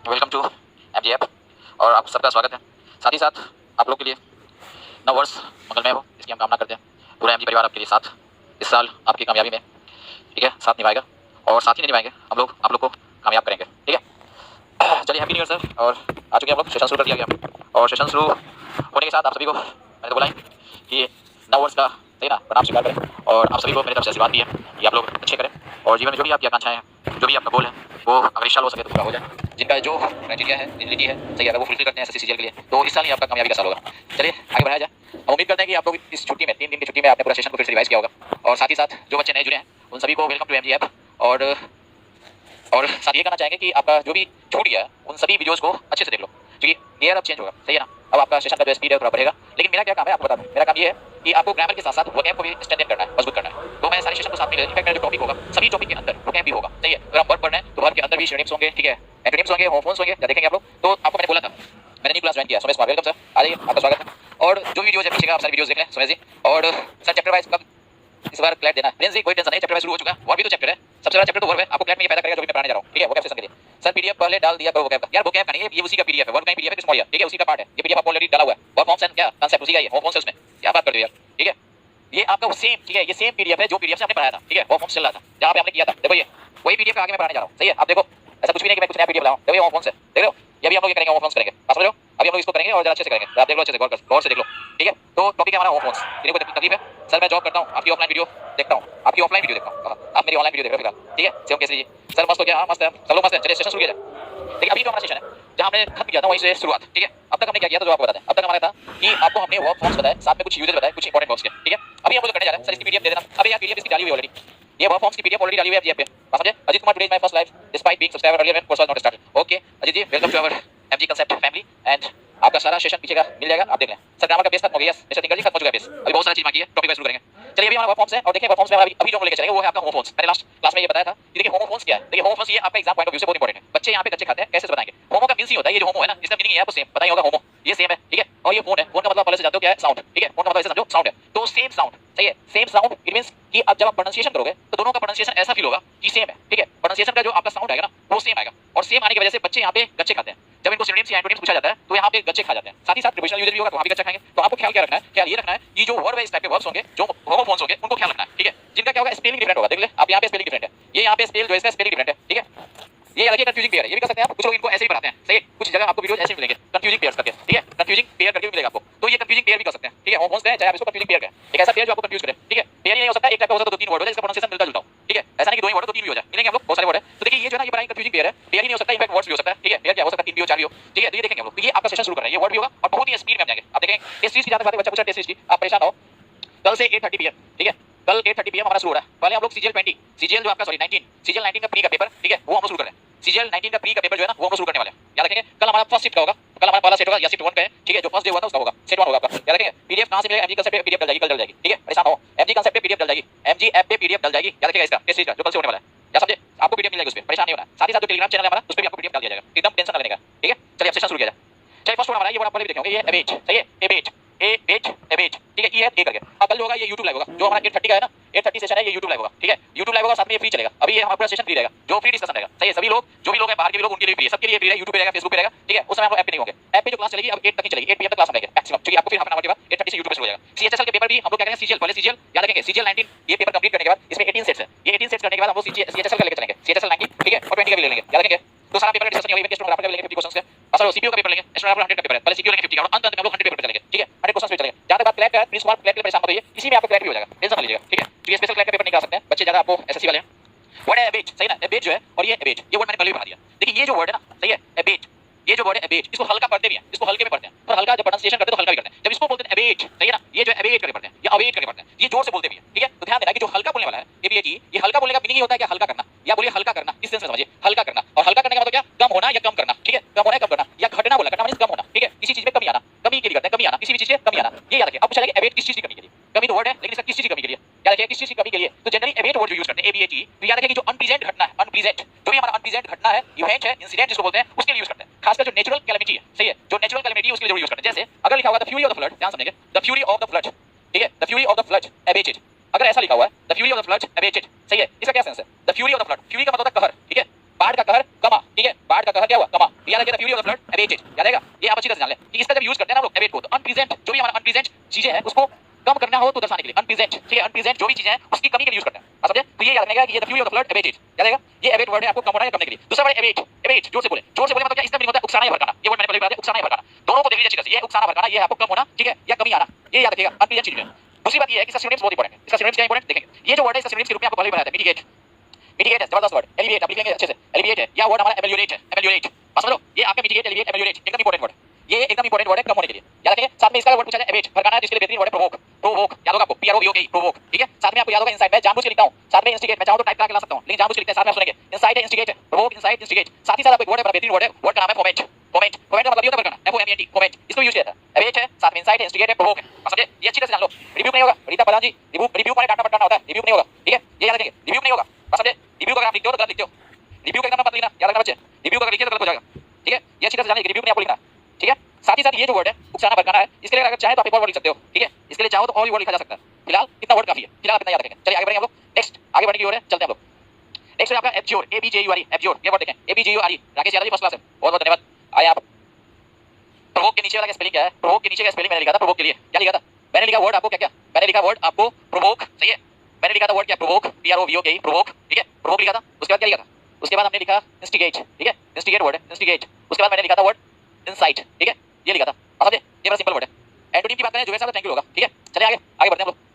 Welcome to MG app और आप सबका स्वागत है। साथ ही साथ आप लोग के लिए नव वर्ष मंगलमय हो, इसकी हम कामना करते हैं। पूरा एमजी परिवार आपके लिए साथ इस साल आपकी कामयाबी में, ठीक है, साथ निभाएगा और साथ ही नहीं निभाएंगे, हम लोग आप लोग को कामयाब करेंगे, ठीक है। चलिए, हैप्पी न्यू ईयर सर। और आ चुके हैं हम लोग, सेशन शुरू कर दिया गया और सेशन शुरू होने के साथ आप सभी को मैंने तो बोला ही कि नव वर्ष का सही ना प्रणाम स्वीकार करें और आप सभी को मेरी तरफ से आशीर्वाद भी है कि आप लोग अच्छे करें और जीवन में जो भी आपकी आकांक्षाएं हैं, जो भी आपका गोल है, वो अगर इस साल हो सके तो पूरा हो जाए। जिनका जो क्राइटेरिया है, एलिजिबिलिटी है, सही है, अगर वो फुलफिल करते हैं एसएससी सीजीएल के लिए, तो इस साल ही आपका कामयाबी का साल होगा। चलिए आगे बढ़ाया जाए। हम उम्मीद करते हैं कि आप लोग इस छुट्टी में, 3 दिन की छुट्टी में आपने पूरा सेशन को फिर से रिवाइज किया होगा और साथ ही साथ जो बच्चे नए जुड़े हैं उन सभी को वेलकम टू एमजी ऐप। और साथ ये कहना चाहेंगे कि आपका जो भी छूट गया है उन सभी वीडियोस को अच्छे से देख लो, क्योंकि ईयर अब चेंज होगा, सही है ना। अब आपका सेशन का जो स्पीड है थोड़ा बढ़ेगा, लेकिन मेरा क्या काम है आपको बता दूं। मेरा काम ये है कि आपको ग्रामर के साथ साथ वोकैब को भी स्ट्रेंथन करना है, मजबूत करना है। तो मैं सारे सेशन को साथ में इनफैक्ट मेरा जो टॉपिक होगा, सभी टॉपिक के अंदर वोकैब भी होगा, सही है। अगर हम वर्ड पढ़ रहे हैं तो वर्ड के अंदर भी सिनोनिम्स होंगे, ठीक है, एंटोनिम्स होंगे, होमोफोन्स होंगे, या देखेंगे आप लोग। तो आपको मैंने बोला था, मैंने न्यू क्लास ज्वाइन किया, सुमेश कुमार, वेलकम सर, आ जाइए, आपका स्वागत है। और जो वीडियोज है पीछे का आप सारी वीडियोज देख लें सुमेश जी। और सर चैप्टर वाइज कब इस बार क्लैट देना है जी, कोई टेंशन नहीं, चैप्टर वाइज शुरू हो चुका है। वर्ब भी तो चैप्टर है, सबसे बड़ा चैप्टर तो वर्ब है, आपको क्लैट में ये पैदा करेगा जो भी मैं पढ़ाने जा रहा हूं, ठीक है। वोकैब सेशन के लिए सर पीडीएफ पहले डाल दिया करो वोकैब का, यार वोकैब का नहीं है, ये उसी का पीडीएफ है, वर्ब का पीडीएफ है, किस मॉडिया, ठीक है, उसी का पार्ट है, ये पीडीएफ आपको ऑलरेडी डाला हुआ है। वर्ब फॉर्म्स एंड क्या कांसेप्ट उसी का, ये होम फॉर्म्स है, उसमें क्या बात कर रहे हो यार, ठीक है। ये आपका सेम, ठीक है, ये सेम पीडीएफ है जो पीडीएफ से हमने पढ़ाया था, ठीक है, वर्ब फॉर्म्स चल रहा था जहां पे हमने किया था। देखो ये वही पीडीएफ का आगे मैं पढ़ाने जा रहा हूं, सही है। आप देखो, ऐसा कुछ भी नहीं कि मैं कुछ नया पीडीएफ लाऊं, देखो ये वर्ब फॉर्म्स है, देख रहे हो, ये भी हम लोग ये करेंगे, वर्ब फॉर्म्स करेंगे, आप समझ रहे हो। अभी हम लोग इसको करेंगे और जरा अच्छे से करेंगे, आप देख लो, अच्छे से गौर से देख लो, ठीक है। तो टॉपिक है हमारा वर्ब फॉर्म्स। किसी को तकलीफ है सर, मैं जॉब करता हूं, आपकी ऑफलाइन वीडियो देखता हूं, आपकी ऑफलाइन वीडियो देखता हूं, आप मेरी ऑनलाइन वीडियो देख रहे हो फिलहाल, ठीक है। सेम केसरी जी सर, मस्त हो गया, हां मस्त है, चलो मस्त है, चलिए सेशन शुरू किया जाए। देखिए अभी जो हमारा सेशन है जहां हमने खत्म किया था वहीं से शुरुआत, ठीक है। अब तक हमने क्या किया था जो आपको बता दें। अब तक हमारा था कि आपको हमने वर्ब फॉर्म्स बताए, साथ में कुछ यूजेस बताए, कुछ इंपॉर्टेंट वर्ब्स के, ठीक है। अभी हम लोग करने जा रहे हैं, सर इसकी पीडीएफ दे देना। अबे यार पीडीएफ इसकी डाली हुई है ऑलरेडी, ये वर्ब फॉर्म्स की पीडीएफ ऑलरेडी डाली हुई है एमजी ऐप पे, बात समझे। Ajit Kumar, today is my first live despite being subscriber earlier when course was not started. Okay Ajit ji, welcome to our MG concept family and आपका सारा सेशन पीछे का मिल जाएगा, आप देख लें। सर ग्रामर का बेस खत्म हो गया, मिस्टर तिंकर जी खत्म हो चुका है बेस, अभी बहुत सारी चीज बाकी है, टॉपिक वाइज शुरू करेंगे। चलिए अभी हमारा वर्ब फॉर्म्स है और देखिए वर्ब फॉर्म्स में अभी जो हम लेके चलेंगे वो है आपका होमोफोन्स। मैंने लास्ट क्लास में ये बताया था कि देखिए होमोफोन्स क्या है। देखिए होमोफोन्स ये आपका एग्जाम पॉइंट ऑफ व्यू से बहुत इंपॉर्टेंट है। बच्चे यहाँ पे कच्चे खाते हैं, कैसे से बताएंगे। होमो का मींस ही होता है, ये जो होमो है ना, इसका मीनिंग है आपको सेम पता ही होगा, होमो ये सेम है, ठीक है। और ये फोन है, फोन का मतलब पहले से जानते हो क्या है, साउंड, ठीक है। फोन का मतलब ऐसे समझो साउंड है, तो सेम साउंड, सही है, सेम साउंड। इट मींस कि अब जब आप प्रोनाउंसिएशन करोगे तो दोनों का प्रोनाउंसिएशन ऐसा फील होगा कि सेम है, ठीक है। प्रोनाउंसिएशन का जो आपका साउंड आएगा ना वो सेम आएगा, और सेम आने की वजह से बच्चे यहाँ पे गच्चे खाते हैं। जब इनको सिनोनिम्स या एंटोनिम्स पूछा जाता है तो यहाँ पे गच्चे खा जाते हैं। साथ ही साथ प्रीपोजिशनल यूजेस भी होगा तो वहाँ भी गच्चा खाएंगे। तो आपको ख्याल क्या रखना है, ख्याल ये रखना है कि जो वर्ब है इस टाइप के वर्ब्स होंगे, जो होमोफोन्स होंगे, उनको ख्याल रखना है, ठीक है। जिनका क्या होगा, स्पेलिंग डिफरेंट होगा, देख ले आप, यहाँ पे स्पेलिंग डिफरेंट है, ये यहाँ पे स्पेल जो है इसका स्पेलिंग डिफरेंट है, ठीक है। ये अलग ही कंफ्यूजिंग पेयर है, ये भी कर सकते हैं आप। कुछ लोग इनको ऐसे ही पढ़ाते हैं, सही है। कुछ जगह आपको वीडियोस ऐसे मिलेंगे कंफ्यूजिंग पेयर्स करके, ठीक है, कंफ्यूजिंग पेयर करके भी मिलेगा आपको। तो ये कंफ्यूजिंग पेयर भी कर सकते हैं, ठीक है। होमोफोन्स है चाहे आप इसको कंफ्यूजिंग पेयर कहें, एक ऐसा पेयर जो आपको कंफ्यूज करे, ठीक है। पेयर ही नहीं हो सकता, एक टाइप का हो सकता है, 2-3 वर्ड हो जाए इसका प्रोनाउंसिएशन मिलता जुलता हो, ठीक है। ऐसा नहीं कि 2 ही वर्ड हो, 2-3 भी हो जाए, मिलेंगे हम लोग, बहुत सारे वर्ड है। तो देखिए ये जो है ना, ये बड़ा कंफ्यूजिंग पेयर है, पेयर ही नहीं हो सकता, इनफैक्ट वर्ड्स भी हो सकता है, ठीक है। पेयर क्या हो सकता है, 3 भी हो, 4 भी हो, ठीक है। तो ये देखेंगे हम लोग। तो ये आपका सेशन शुरू कर रहे हैं, ये वर्ड भी होगा और बहुत ही स्पीड में हम जाएंगे, आप देखेंगे। टेस्ट सीरीज की जाते बच्चा पूछा, टेस्ट सीरीज की आप परेशान हो, कल से 8:30 पीएम, ठीक है, कल 8:30 पीएम हमारा शुरू हो रहा है। पहले हम लोग सीजीएल 20, सीजीएल जो आपका सॉरी 19, सीजीएल 19 का प्री का पेपर, ठीक है, वो हम शुरू कर रहे हैं। सीजीएल 19 का प्री का पेपर जो है ना वो हम शुरू करने वाले हैं, याद रखेंगे। कल हमारा फर्स्ट शिफ्ट का होगा, कल हमारा पहला सेट होगा या शिफ्ट 1 का है, ठीक है। जो फर्स्ट डे हुआ था उसका होगा, सेट 1 होगा आपका, याद रखेंगे। पीडीएफ कहां से मिलेगा, एमजी कांसेप्ट पे पीडीएफ डल जाएगी, कल डल जाएगी, ठीक है, परेशान हो। एमजी कांसेप्ट पे पीडीएफ डल जाएगी, एमजी ऐप पे पीडीएफ डल जाएगी, याद रखिएगा इसका, टेस्ट सीरीज का जो कल से होने वाला है, या समझे। आपको पीडीएफ मिल जाएगी, उस पे परेशान नहीं होना। साथ ही साथ जो टेलीग्राम चैनल है हमारा, उस पे भी आपको पीडीएफ डाल दिया जाएगा, एकदम टेंशन ना लेने का, ठीक है। चलिए अब सेशन शुरू किया जाए। चलिए फर्स्ट वन हमारा ये वर्ड आप पहले भी देखे होंगे, ये एबेज, सही है, एबेज, एबेज, एबेज, ठीक है, ई है ए करके। अब कल जो होगा ये YouTube लाइव होगा, जो हमारा 8:30 का है ना, 8:30 सेशन है, ये YouTube लाइव होगा, ठीक है। YouTube लाइव होगा, साथ में ये फ्री चलेगा। अभी ये हमारा पूरा सेशन फ्री रहेगा, जो फ्री डिस्कशन रहेगा, सही है। सभी लोग, जो भी लोग हैं बाहर के भी लोग, उनके लिए फ्री है, सबके लिए फ्री है। YouTube पे रहेगा, Facebook पे रहेगा, ठीक है। उस समय हम लोग ऐप पे नहीं होंगे, ऐप पे जो क्लास चलेगी अब 8 तक ही चलेगी, 8 पीएम तक क्लास रहेगी मैक्सिमम, क्योंकि आपको फिर हाफ एन आवर के बाद 8:30 से YouTube पे शुरू हो जाएगा। सीएचएसएल के पेपर भी हम लोग क्या करेंगे, सीजीएल पहले सीजीएल याद रखेंगे, सीजीएल 19 ये पेपर कंप्लीट करने के बाद इसमें 18 सेट्स है, ये 18 सेट्स करने के बाद हम लोग सीएचएसएल का लेके चलेंगे, सीएचएसएल 19, ठीक है, और 20 का भी ले लेंगे, याद रखेंगे। तो सारा पेपर डिस्कशन नहीं होगी, स्टेनोग्राफर का भी लेंगे 50 क्वेश्चंस का, और सीपीयू का पेपर लेंगे, स्टेनोग्राफर 100 का पेपर है, पहले सीपीयू लेंगे 50 का, और अंत में हम लोग 100 पेपर पे चलेंगे, ठीक है, 100 क्वेश्चंस पे चलेंगे। जहां तक बात क्लैट का, प्लीज मार्क क्लैट के लिए परेशान मत होइए, इसी में आपका क्लैट भी हो जाएगा, टेंशन मत लीजिएगा, ठीक है। तो ये स्पेशल क्लैट का पेपर नहीं करा सकते हैं बच्चे, ज्यादा आपको एसएससी वाले हैं। वर्ड है एबेज, सही ना, एबेज जो है, और ये एबेज, ये वर्ड मैंने पहले भी पढ़ा दिया। देखिए ये जो वर्ड है ना, सही है, एबेज, ये जो वर्ड है एबेज, इसको हल्का पढ़ते भी हैं, इसको हल्के में पढ़ते हैं, और हल्का जब प्रोनाउंसिएशन करते हैं तो हल्का भी करते हैं। जब इसको बोलते हैं एबेज, सही है ना, ये जो एबेज करके पढ़ते हैं या अबेज करके पढ़ते हैं, ये जोर से बोलते भी हैं, ठीक है। तो ध्यान देना कि जो हल्का बोलने वाला है एबीएजी, ये हल्का बोलने का मीनिंग ही होता है क्या, हल्का करना, या बोलिए हल्का करना, इस सेंस में समझिए, हल्का करना। और हल्का करने का मतलब क्या, कम होना या कम करना, ठीक है, कम होना या कम करना, या घटना बोला, घटना मतलब कम होना, ठीक है, किसी चीज में कमी आना, कमी के लिए करते हैं, कमी आना, किसी भी चीज में कमी आना, ये याद रखिए। अब पूछा जाएगा एबेज किस चीज की कमी के लिए, कमी तो वर्ड है लेकिन इसका किस चीज की कमी के लिए, याद रखिए किस चीज की कमी के लिए। तो जनरली एबेज वर्ड जो यूज करते हैं एबीएजी, तो याद रखिए कि जो अनप्लीजेंट घटना है, अनप्लीजेंट जो भी हमारा अनप्लीजेंट घटना है, इवेंट है, इंसिडेंट जिसको बोलते हैं, उसके लिए यूज करते हैं। खासकर जो नेचुरल कैलेमिटी है, सही है, जो नेचुरल कैलेमिटी है उसके लिए जरूर यूज करते हैं। जैसे अगर लिखा हुआ the fury of the flood, ध्यान समझेंगे, the fury of the flood, ठीक है, the fury of the flood abated, अगर ऐसा लिखा हुआ है the fury of the flood abated, सही है, इसका क्या सेंस है, the fury of the flood, fury का मतलब होता है कहर, ठीक है, बाढ़ का कहर कम कमा, ठीक है, बाढ़ का कहर क्या हुआ, कमा। याद रखिए the fury of the flood abetted, याद रहेगा, ये आप अच्छी तरह से जान लें कि इसका जब यूज करते हैं ना हम लोग अबेट को, तो अनप्रेजेंट जो भी हमारा अनप्रेजेंट चीजें हैं उसको कम करना हो तो दर्शाने के लिए अनप्रेजेंट, ठीक है, अनप्रेजेंट जो भी चीजें हैं उसकी कमी के लिए यूज करते हैं, समझे। तो ये याद रखिएगा कि ये the fury of the flood abetted, याद रहेगा, ये अबेट वर्ड है आपको कम होना है करने के लिए। दूसरा वर्ड अबेट, अबेट जोर से बोले मतलब क्या, इसका मीनिंग होता है उकसाना या भड़काना। ये वर्ड मैंने पहले बताया उकसाना या भड़काना, दोनों को देख लीजिए अच्छी तरह से, ये उकसाना भड़काना ये है आपको कम होना, ठीक है, या कमी आना, ये याद रखिएगा अनप्रेजेंट चीज में। दूसरी बात ये है कि इसका सिनोनिम्स बहुत इंपॉर्टेंट है, इसका सिनोनिम्स क्या इंपॉर्टेंट देखेंगे, ये जो वर्ड है इसका सिनोनिम्स के रूप में आपको पहले ही बताया था, मिटिगेट, मिटिगेट है जबरदस्त वर्ड, एलिविएट आप लिखेंगे अच्छे से, एलिविएट है, या वर्ड हमारा एमेलियोरेट है, एमेलियोरेट बस समझो, ये आपका मिटिगेट एलिविएट एमेलियोरेट एकदम इंपॉर्टेंट वर्ड, ये एकदम इंपॉर्टेंट वर्ड है कम होने के लिए, याद रखिए। साथ में इसका वर्ड पूछा जाए एबेट भड़काना है, जिसके लिए बेहतरीन वर्ड है प्रोवोक, प्रोवोक याद होगा आपको, P R O V O K provoke, ठीक है। साथ में आपको याद होगा इनसाइट, मैं जानबूझ के लिखता हूं, साथ में इंस्टिगेट मैं चाहूं तो टाइप करके ला सकता हूं, लेकिन जानबूझ के लिखते हैं, साथ में आप सुनेंगे इनसाइट है, इंस्टिगेट है, प्रोवोक, इनसाइट, इंस्टिगेट। साथ ही साथ आपको एक वर्ड है बड़ा बेहतरीन वर्ड है, वर्ड का नाम है फोमेंट, फोमेंट, फोमेंट का मतलब ये होता है भड़काना, F O M E N T, foment, इसको यूज किया था, एबेट है, साथ में इनसाइट है, इंस्टिगेट है, प्रोवोक है, समझे, ये अच्छी तरह से जान लो। रिव्यू नहीं होगा, रीता प्रधान जी, रिव्यू माने डांटना पटना होता है, रिव्यू नहीं होगा, ठीक है, ये याद रखिए, रिव्यू नहीं होगा, समझे। रिव्यू का आप लिखते हो तो गलत लिखते हो, रिव्यू का एकदम मत लिखना, याद रखना बच्चे, रिव्यू का अगर लिखिए तो गलत हो जाएगा, ठीक है, ये अच्छी तरह से जानिए, रिव्यू नहीं आपको लिखना, ठीक है। साथ ही साथ ये जो वर्ड है उकसाना भड़काना है, इसके लिए अगर चाहे तो आप एक और वर्ड लिख सकते हो, ठीक है, इसके लिए चाहो तो और भी वर्ड लिखा जा सकता है, फिलहाल इतना वर्ड काफी है, फिलहाल आप इतना याद रखेंगे। चलिए आगे बढ़ेंगे हम लोग, नेक्स्ट आगे बढ़ने की ओर है, चलते हैं हम लोग। नेक्स्ट है आपका abjure, A B J you are E, abjure, ये वर्ड देखें, ए बी जे यू आर ई, राकेश यादव जी फर्स्ट क्लास है, बहुत बहुत धन्यवाद। आए आप, प्रोवोक के नीचे वाला स्पेलिंग क्या है, प्रोवोक के नीचे का स्पेलिंग मैंने लिखा था प्रोवोक के लिए, क्या लिखा था मैंने लिखा वर्ड आपको क्या क्या, मैंने लिखा वर्ड आपको प्रोवोक, सही है, मैंने लिखा था वर्ड क्या provoke, P R O V O K provoke, ठीक है, प्रोवोक लिखा था। उसके बाद क्या लिखा था, उसके बाद हमने लिखा इंस्टिगेट, ठीक है, इंस्टिगेट वर्ड है, इंस्टिगेट। उसके बाद मैंने लिखा था वर्ड इनसाइट, ठीक है, ये लिखा था, समझे, ये बड़ा सिंपल वर्ड है। एंटोनिम की बात करें जो वैसा थैंक यू होगा, ठीक है। चलिए आगे आगे बढ़ते हैं हम लोग।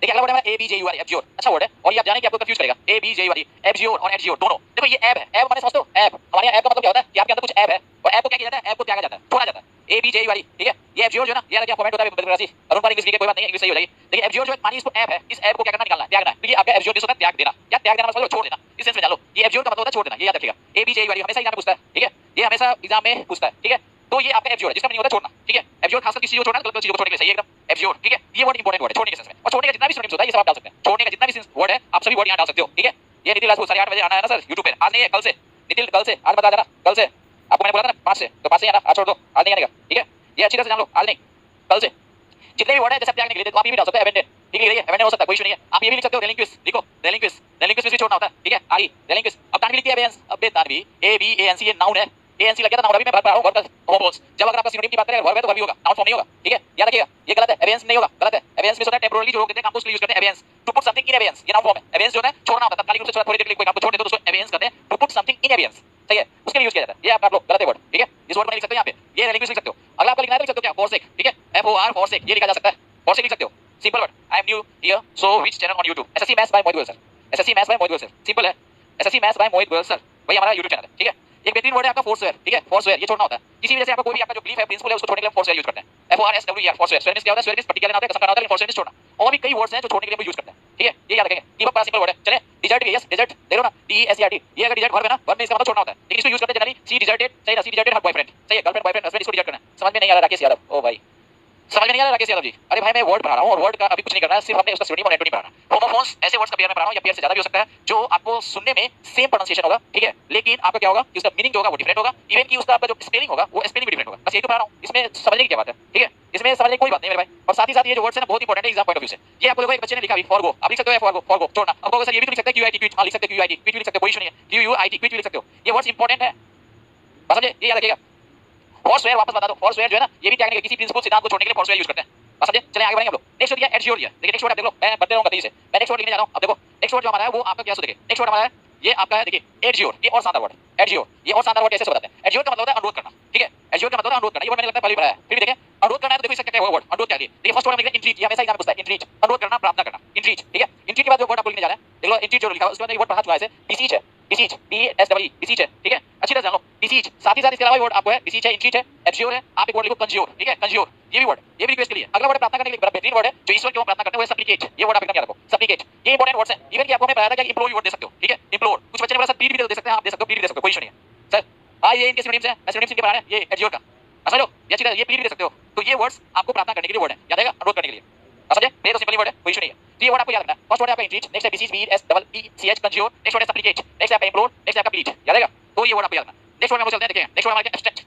देखिए अगला वर्ड है हमारा A B J you are E, abjure, अच्छा वर्ड है, और ये आप जाने कि आपको कंफ्यूज करेगा, A B J you are E, abjure और एब्ज्योर दोनों। देखो ये ऐब है, ऐब माने समझते हो, ऐब हमारे यहाँ ऐब का मतलब क्या होता है कि आपके अंदर कुछ ऐब है, और ऐब को क्या किया जाता है, ऐब को त्यागा जाता है, छोड़ा जाता है, A B J you are E, ठीक है। ये एब्ज्योर जो है ना, ये क्या फॉर्मेट होता है बदलरासी, अरुण पाल इंग्लिश लिखे कोई बात नहीं, इंग्लिश सही हो जाएगी। देखिए एब्ज्योर जो है मानिए इसको ऐब है, इस ऐब को क्या करना, निकालना है, त्यागना है, तो ये आपका एब्ज्योर होता है त्याग देना, या त्याग देना मतलब छोड़ देना, इस सेंस में जान लो, ये एब्ज्योर का मतलब होता है छोड़ देना, ये याद रखिएगा। A B J you are E हमेशा एग्जाम में पूछता है, ठीक है, ये हमेशा एग्जाम में पूछता है, ठीक है। तो ये आपका एब्ज्योर है जिसका मीनिंग होता है छोड़ना, ठीक है, एब्ज्योर खासकर किसी चीज को छोड़ना, गलत चीज को छोड़ने के लिए सही है एकदम एब्ज्योर, ठीक है। ये वर्ड इंपॉर्टेंट वर्ड है छोड़ने के सेंस में, और छोड़ने का जितना भी सिनोनिम्स होता है ये सब आप डाल सकते हैं, छोड़ने का जितना भी वर्ड है आप सभी वर्ड यहां डाल सकते हो, ठीक है। ये नितिन राजपूत 8:30 बजे आना है ना सर YouTube पे, आज नहीं है कल से, नितिन कल से, आज बता देना कल से, आपको मैंने बोला था ना 5 से, तो 5 से आना, आज छोड़ दो, आज नहीं आएगा, ठीक है। ये अच्छी तरह से जान लो, आज नहीं कल से जितने भी वर्ड है जैसे त्यागने के लिए तो आप ये भी डाल सकते हो, एबेंडन, ठीक है, एबेंडन हो सकता है कोई इशू नहीं है, आप ये भी लिख सकते हो, रेलिंक्विस लिखो, रेलिंक्विस, रेलिंक्विस भी छोड़ना होता है, ठीक है, आरी रेलिंक्विस। अब तानवी लिखती है एबेंस, अब बे Tanvi, A B A N C, ये नाउन है, एएनसी लग गया था नाउन, अभी मैं बात कर रहा हूं वर्ब का होमोस, जब अगर आपका सिनोनिम की बात करें वर्ब है तो वर्ब ही होगा, नाउन फॉर्म नहीं होगा, ठीक है, याद रखिएगा, ये गलत है, एबेंस नहीं होगा, गलत है, एबेंस में होता है टेंपरेरी जो लोग देते हैं काम को उसके लिए यूज करते हैं एबेंस, टू पुट समथिंग इन एबेंस, ये नाउन फॉर्म है, एबेंस जो है छोड़ना होता है, तात्कालिक रूप से थोड़ी देर के लिए कोई काम को छोड़ दे तो उसको एबेंस कहते हैं, टू पुट समथिंग इन एबेंस, सही है, उसके लिए यूज किया जाता है, ये आप लोग गलत है वर्ड, ठीक है, इस वर्ड में लिख सकते हो यहां पे, ये रेलिंक्विस लिख सकते हो। अगला आपको लिखना है, लिख सकते हो क्या, फॉरसेक, ठीक है, एफ ओ आर फॉरसेक, ये लिखा जा सकता है, फॉरसेक लिख सकते हो, simple word, I am new here so which channel on YouTube, SSC maths by Mohit Goyal sir, SSC maths by Mohit Goyal sir, simple है, SSC maths by Mohit Goyal sir, वही हमारा YouTube चैनल है, ठीक है। एक बेहतरीन वर्ड है आपका फोर्सवेयर, ठीक है, फोर्सवेयर ये छोड़ना होता है, किसी वजह से आपका कोई भी आपका जो बिलीफ है प्रिंसिपल है उसको छोड़ने के लिए फोर्सवेयर यूज करते हैं, F O R S W E R forswear, swear क्या होता है, स्वेयर पर्टिकुलर होता है, कसम करना होता है, फोर्सवेयर छोड़ना, और भी कई वर्ड्स हैं जो छोड़ने के लिए हम यूज करते हैं, ठीक है, ये याद रखेंगे। दीपक बड़ा सिंपल वर्ड है, चलें, डिजर्ट भी, यस डिजर्ट देखो ना, D S E R T, ये अगर डिजर्ट वर्ब है ना, वर्ब में इसका मतलब छोड़ना होता है, लेकिन इसको यूज करते हैं जनरली, सी डिजर्टेड, सही ना, सी डिजर्टेड हर बॉयफ्रेंड, सही है, गर्लफ्रेंड बॉयफ्रेंड हस्बैंड, इसको डिजर्ट करना है, समझ में नहीं आ रहा राकेश यादव, ओ भाई समझ में नहीं आ रहा राकेश यादव जी, अरे भाई मैं वर्ड पढ़ा रहा हूं और वर्ड का अभी कुछ नहीं करना है, सिर्फ हमने उसका सिनोनिम और एंटोनिम पढ़ाना है। होमोफोन्स ऐसे वर्ड्स का पेयर में पढ़ा रहा हूं, या पेयर से ज्यादा भी हो सकता है, जो आपको सुनने में सेम प्रोनाउंसिएशन होगा, ठीक है, लेकिन आपका क्या होगा कि उसका मीनिंग जो होगा वो डिफरेंट होगा, इवन कि उसका आपका जो स्पेलिंग होगा वो स्पेलिंग भी डिफरेंट होगा, बस यही तो पढ़ा रहा हूं, इसमें समझने की क्या बात है, ठीक है, इसमें समझने की कोई बात नहीं मेरे भाई। और साथ ही साथ ये जो वर्ड्स है ना बहुत इंपॉर्टेंट है एग्जाम पॉइंट ऑफ व्यू से, ये आपको देखो एक बच्चे ने लिखा भी फॉरगो, आप लिख सकते हो फॉरगो छोड़ना, अब कहोगे सर ये भी तो लिख सकते हैं क्यूआईटी क्विट, हां लिख सकते हो क्यूआईटी क्विट भी लिख सकते हो, कोई इशू नहीं है, क्यूयूआईटी क्विट भी लिख सकते हो, ये वर्ड्स इंपॉर्टेंट है, बस समझे, ये याद रखिएगा। फॉरसवेयर वापस बता दो, फॉरसवेयर जो है ना ये भी त्यागने के किसी प्रिंसिपल सिद्धांत को छोड़ने के लिए फॉरसवेयर यूज करते हैं, बस समझे। चलिए आगे बढ़ेंगे हम लोग, नेक्स्ट वर्ड है एड्ज्योर, देखिए नेक्स्ट वर्ड आप देख लो, मैं बढ़ते रहूंगा तेजी से, मैं नेक्स्ट वर्ड लिखने जा रहा हूं, अब देखो नेक्स्ट वर्ड जो हमारा है वो आपका क्या सो देखिए, नेक्स्ट वर्ड हमारा है ये आपका है, देखिए एड्ज्योर, ये और शानदार वर्ड, एड्ज्योर ये और शानदार वर्ड कैसे बताते हैं, एड्ज्योर का मतलब होता है अनुरोध करना, ठीक है, एड्ज्योर का मतलब है अनुरोध करना, ये वर्ड मैंने लगता है पहले पढ़ा है, फिर भी देखें अनुरोध करना है तो देखो इसका क्या है वर्ड, अनुरोध क्या है, देखिए फर्स्ट वर्ड में लिखा इंट्रीट, ये हमेशा एग्जाम में पूछता है, इंट्रीट अनुरोध करना, प्रार्थना करना, इंट्रीट, ठीक है, इंट्रीट के बाद जो वर्ड आपको लिखने जा रहे हैं देख लो, इंट्रीट जो लिखा है उसके बाद ये वर्ड पढ़ा चुका है, ऐसे बिसीच है, बिसीच बी एस डब्ल्यू बिसीच है, ठीक है, अच्छी तरह जान लो बिसीच, साथ ही साथ इसके अलावा वर्ड आपको है बिसीच है, इंट्रीट है, एब्ज्योर है, आप एक वर्ड लिखो कंज्योर, ठीक है, कंज्योर ये भी वर्ड, ये भी रिक्वेस्ट के लिए। अगला वर्ड प्रार्थना करने के लिए बड़ा बेहतरीन वर्ड है जो ईश्वर की ओर प्रार्थना करते हैं, वो है सप्लिकेट, ये वर्ड आप एकदम याद रखो, सप्लिकेट, ये इंपॉर्टेंट वर्ड्स हैं, इवन कि आपको हमने बताया था कि इम्प्लोर वर्ड दे सकते हो, ठीक है, इम्प्लोर, कुछ बच्चे ने बोला सर प्लीड भी दे सकते हैं, आप दे सकते हो, प्लीड भी दे सकते हो, कोई इशू नहीं है सर, हां ये इनके सिनोनिम्स हैं, सिनोनिम्स इनके पढ़ाने ये एड्ज्योर का, समझ लो ये अच्छी तरह, ये प्लीड भी दे सकते हो, तो ये वर्ड्स आपको प्रार्थना करने के लिए वर्ड है, याद रहेगा, अनुरोध करने के लिए, समझे, ये तो सिंपल वर्ड है, कोई इशू नहीं है, तो ये वर्ड आपको याद रखना है। फर्स्ट वर्ड है आपका इंट्रीट, नेक्स्ट है beseech B S double E C H conjure, next word है सप्लिकेट, नेक्स्ट है आपका इम्प्लोर, नेक्स्ट है आपका प्लीड, याद रहेगा, तो ये वर्ड आपको याद रखना है। नेक्स्ट वर्ड में हम चलते हैं, देखिए नेक्स्ट वर्ड हमारा एब्स्ट्रैक्ट,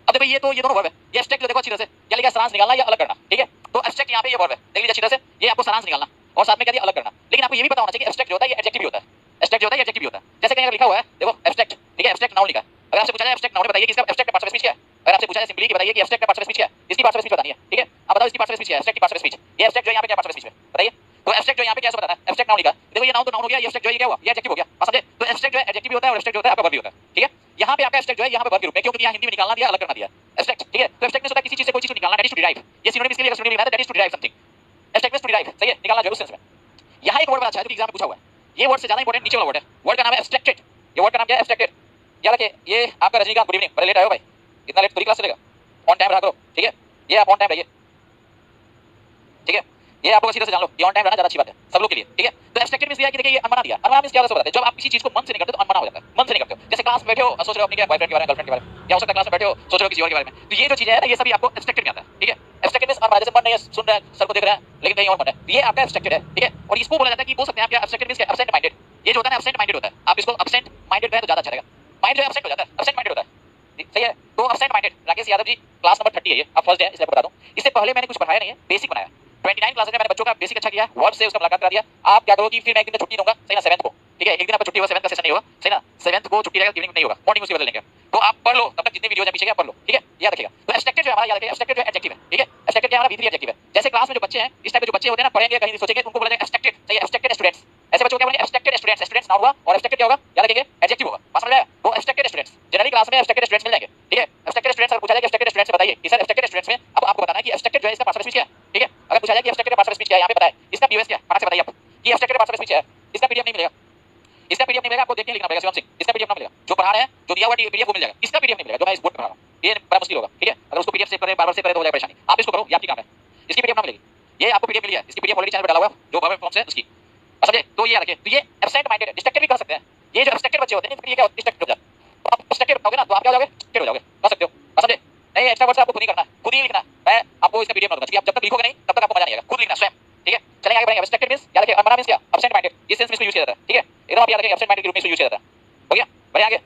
अब देखो ये तो ये दोनों वर्ब है, ये एब्स्ट्रैक्ट देखो अच्छी तरह से, क्या लिखा है सारांश निकालना या अलग करना, ठीक है, तो एब्स्ट्रैक्ट यहाँ पे ये वर्ब है, देख लीजिए अच्छी तरह से, ये आपको सारांश निकालना और साथ में क्या दिया अलग करना, लेकिन आपको ये भी पता होना चाहिए कि एब्स्ट्रैक्ट जो होता है ये एडजेक्टिव भी होता है, एब्स्ट्रैक्ट जो होता है ये एडजेक्टिव भी होता है। जैसे कहीं अगर लिखा हुआ है देखो एब्स्ट्रैक्ट, ठीक है, एब्स्ट्रैक्ट नाउन लिखा है, अगर आपसे पूछा जाए एब्स्ट्रैक्ट नाउन बताइए कि इसका एब्स्ट्रैक्ट पार्ट्स ऑफ स्पीच क्या है, अगर आपसे पूछा जाए सिंपली कि बताइए कि एब्स्ट्रैक्ट पार्ट्स ऑफ स्पीच क्या है, इसकी पार्ट्स ऑफ स्पीच बतानी है, ठीक है, आप बताओ इसकी पार्ट्स ऑफ स्पीच क्या है, एब्स्ट्रैक्ट की पार्ट्स ऑफ स्पीच, ये एब्स्ट्रैक्ट जो है यहाँ पे क्या पार्ट्स ऑफ स्पीच है बताइए। तो एब्स्ट्रैक्ट जो यहाँ पे क्या बताना है, एब्स्ट्रैक्ट नाउन लिखा, देखो ये नाउन तो नाउन हो गया, ये एब्स्ट्रैक्ट जो है ये क्या हुआ, ये एडजेक्टिव हो गया, समझे। तो एब्स्ट्रैक्ट जो है एडजेक्टिव होता है और एब्स्ट्रैक्ट जो होता है आपका वर्ब भी होता है, ठीक है। यहाँ पे आपका एब्स्ट्रैक्ट जो है यहाँ पे वर्ब के रूप में, क्योंकि यहाँ हिंदी में निकालना दिया, अलग करना दिया एब्स्ट्रैक्ट, ठीक है। तो एब्स्ट्रैक्ट में होता है किसी चीज से कोई चीज निकालना, दैट इज टू डिराइव, ये सिनोनिम इसके लिए सिनोनिम लिखा है, that is to derive something, abstract means to derive, सही है, निकालना जो है उस सेंस में। यहाँ एक वर्ड बड़ा अच्छा है जो एग्जाम में पूछा हुआ है, ये वर्ड से ज्यादा इंपॉर्टेंट नीचे वाला वर्ड है, वर्ड का नाम है एब्स्ट्रैक्टेड, ये वर्ड का नाम क्या है, एब्स्ट्रैक्टेड। याद रखिए ये आपका रजनीकांत, गुड इवनिंग, बड़े लेट आए हो भाई, इतना लेट पूरी क्लास चलेगा, ऑन टाइम रहा करो, ठीक है, ये आप ऑन टाइम रहिए, ठीक है, ये आपको अच्छी तरह से जान लो, ये ऑन टाइम रहना ज्यादा अच्छी बात है सब लोग के लिए, ठीक है। तो एब्स्ट्रैक्टेड मींस कि देखिए ये अनमना दिया, अनमना मींस क्या होता है, जब आप किसी चीज को मन से नहीं करते तो अनमना हो जाता है, मन से नहीं करते हो, जैसे क्लास में बैठे हो सोच रहे हो अपने क्या बॉयफ्रेंड के बारे में, गर्लफ्रेंड के बारे में, या हो सकता है क्लास में बैठे हो सोच रहे हो किसी और के बारे में, तो ये जो चीज है ना ये सभी आपको एब्स्ट्रैक्टेड में आता है, ठीक है। एब्स्ट्रैक्टेड मींस अनमना, जैसे मन नहीं है, सुन रहे हैं, सर को देख रहे हैं लेकिन कहीं और मन है, ये आपका एब्स्ट्रैक्टेड है, ठीक है। और इसको बोला जाता है कि बोल सकते हैं आप क्या, एब्स्ट्रैक्टेड मींस एब्सेंट माइंडेड, ये जो होता है ना एब्सेंट माइंडेड होता है, आप इसको एब्सेंट माइंडेड कहें तो ज्यादा अच्छा रहेगा, माइंड जो है एब्सेंट हो जाता है, एब्सेंट माइंडेड होता है, सही है। तो एब्सेंट माइंडेड राकेश यादव जी क्लास नंबर 30 है ये, अब फर्स्ट डे है इसलिए बता दूं, इससे पहले मैंने कुछ पढ़ाया नहीं है, बेसिक बनाया, 29 क्लासेस में मैंने बच्चों का बेसिक अच्छा किया, वर्ब से उसका मुलाकात करा दिया। आप क्या करो कि फिर मैं एक दिन छुट्टी दूंगा, सही ना, 7th को, ठीक है, एक दिन आपका छुट्टी होगा, 7th का सेशन नहीं होगा, सही ना, 7th को छुट्टी रहेगा, इवनिंग नहीं होगा, मॉर्निंग उसके बदले लेंगे, तो आप पढ़ लो, तब तक जितने वीडियोस हैं पीछे के आप पढ़ लो, ठीक है, याद रखिएगा। तो एब्स्ट्रैक्टेड जो हमारा, याद रखिएगा एब्स्ट्रैक्टेड जो एडजेक्टिव है, ठीक है, एब्स्ट्रैक्टेड क्या हमारा V3 एडजेक्टिव है। जैसे क्लास में जो बच्चे हैं इस टाइप के जो बच्चे होते हैं ना, पढ़ेंगे कहीं सोचेंगे, उनको बोला जाएगा एब्स्ट्रैक्टेड, सही है, एब्स्ट्रैक्टेड स्टूडेंट्स, ऐसे बच्चों को क्या बोलेंगे, एब्स्ट्रैक्टेड स्टूडेंट्स, स्टूडेंट्स नाउन हुआ और एब्स्ट्रैक्टेड क्या होगा, याद रखिएगा एडजेक्टिव होगा, बात समझ में आया। वो एब्स्ट्रैक्टेड स्टूडेंट्स जनरली क्लास में एब्स्ट्रैक्टेड स्टूडेंट्स मिल जाएंगे, ठीक है। एब्स्ट्रैक्टेड स्टूडेंट्स अगर पूछा जाए कि एब्स्ट्रैक्टेड स्टूडेंट्स से बताइए कि सर एब्स्ट्रैक्टेड स्टूडेंट्स में, अब आपको बताना है कि एब्स्ट्रैक्टेड जो है इसका पार्ट्स ऑफ स्पीच क्या है, ठीक है। अगर पूछा जाए कि एब्स्ट्रैक्टेड पार्ट्स ऑफ स्पीच क्या है, यहाँ पे बताएं इसका पीओएस क्या है, फटाक से बताइए आप कि एब्स्ट्रैक्टेड पार्ट्स ऑफ स्पीच है, इसका पीडीएफ नहीं मिलेगा, इसका पीडीएफ नहीं मिलेगा, आपको देखने लिखना पड़ेगा शिवम सिंह, इसका पीडीएफ ना मिलेगा, जो पढ़ा रहे हैं जो दिया हुआ पीडीएफ वो मिल जाएगा, इसका पीडीएफ नहीं मिलेगा जो मैं इस बोर्ड पे पढ़ा रहा हूं, ये बड़ा मुश्किल होगा, ठीक है। अगर उसको पीडीएफ सेव करें बार-बार सेव करें तो हो जाएगा परेशानी, आप इसको करो, ये आपकी काम है, इसकी पीडीएफ ना मिलेगी, ये आपको पीडीएफ मिली है, इसकी पीडीएफ ऑलरेडी चैनल पे डाला हुआ है जो वर्ब फॉर्म से उसकी, समझे। तो ये याद रखिए, तो ये एब्सेंट माइंडेड है, डिस्ट्रैक्टेड भी कर सकते हैं, ये जो एब्स्ट्रैक्टेड बच्चे होते हैं ये क्या होता है, डिस्ट्रैक्टेड हो जाते हैं, तो आप डिस्ट्रैक्टेड होगे ना तो आप क्या हो जाओगे, डिस्ट्रैक्टेड हो जाओगे, कर सकते हो, समझे। नहीं एक्स्ट्रा वर्ड से आपको खुद ही करना है, खुद ही लिखना है, मैं आपको इसका पीडीएफ ना दूंगा, आप जब तक लिखोगे नहीं तब तक आपको मजा नहीं आएगा, खुद लिखना स्वयं, ठीक है। चलेंगे आगे बढ़ेंगे। एब्स्ट्रैक्टेड मींस याद रखिए, अनमना मींस क्या, एब्सेंट माइंडेड, ये सेंस में इसको यूज किया जाता है, ठीक है, एकदम आप याद रखिए एब्सेंट माइंडेड के रूप में इसको यूज किया जाता है, हो गया, बढ़िए आगे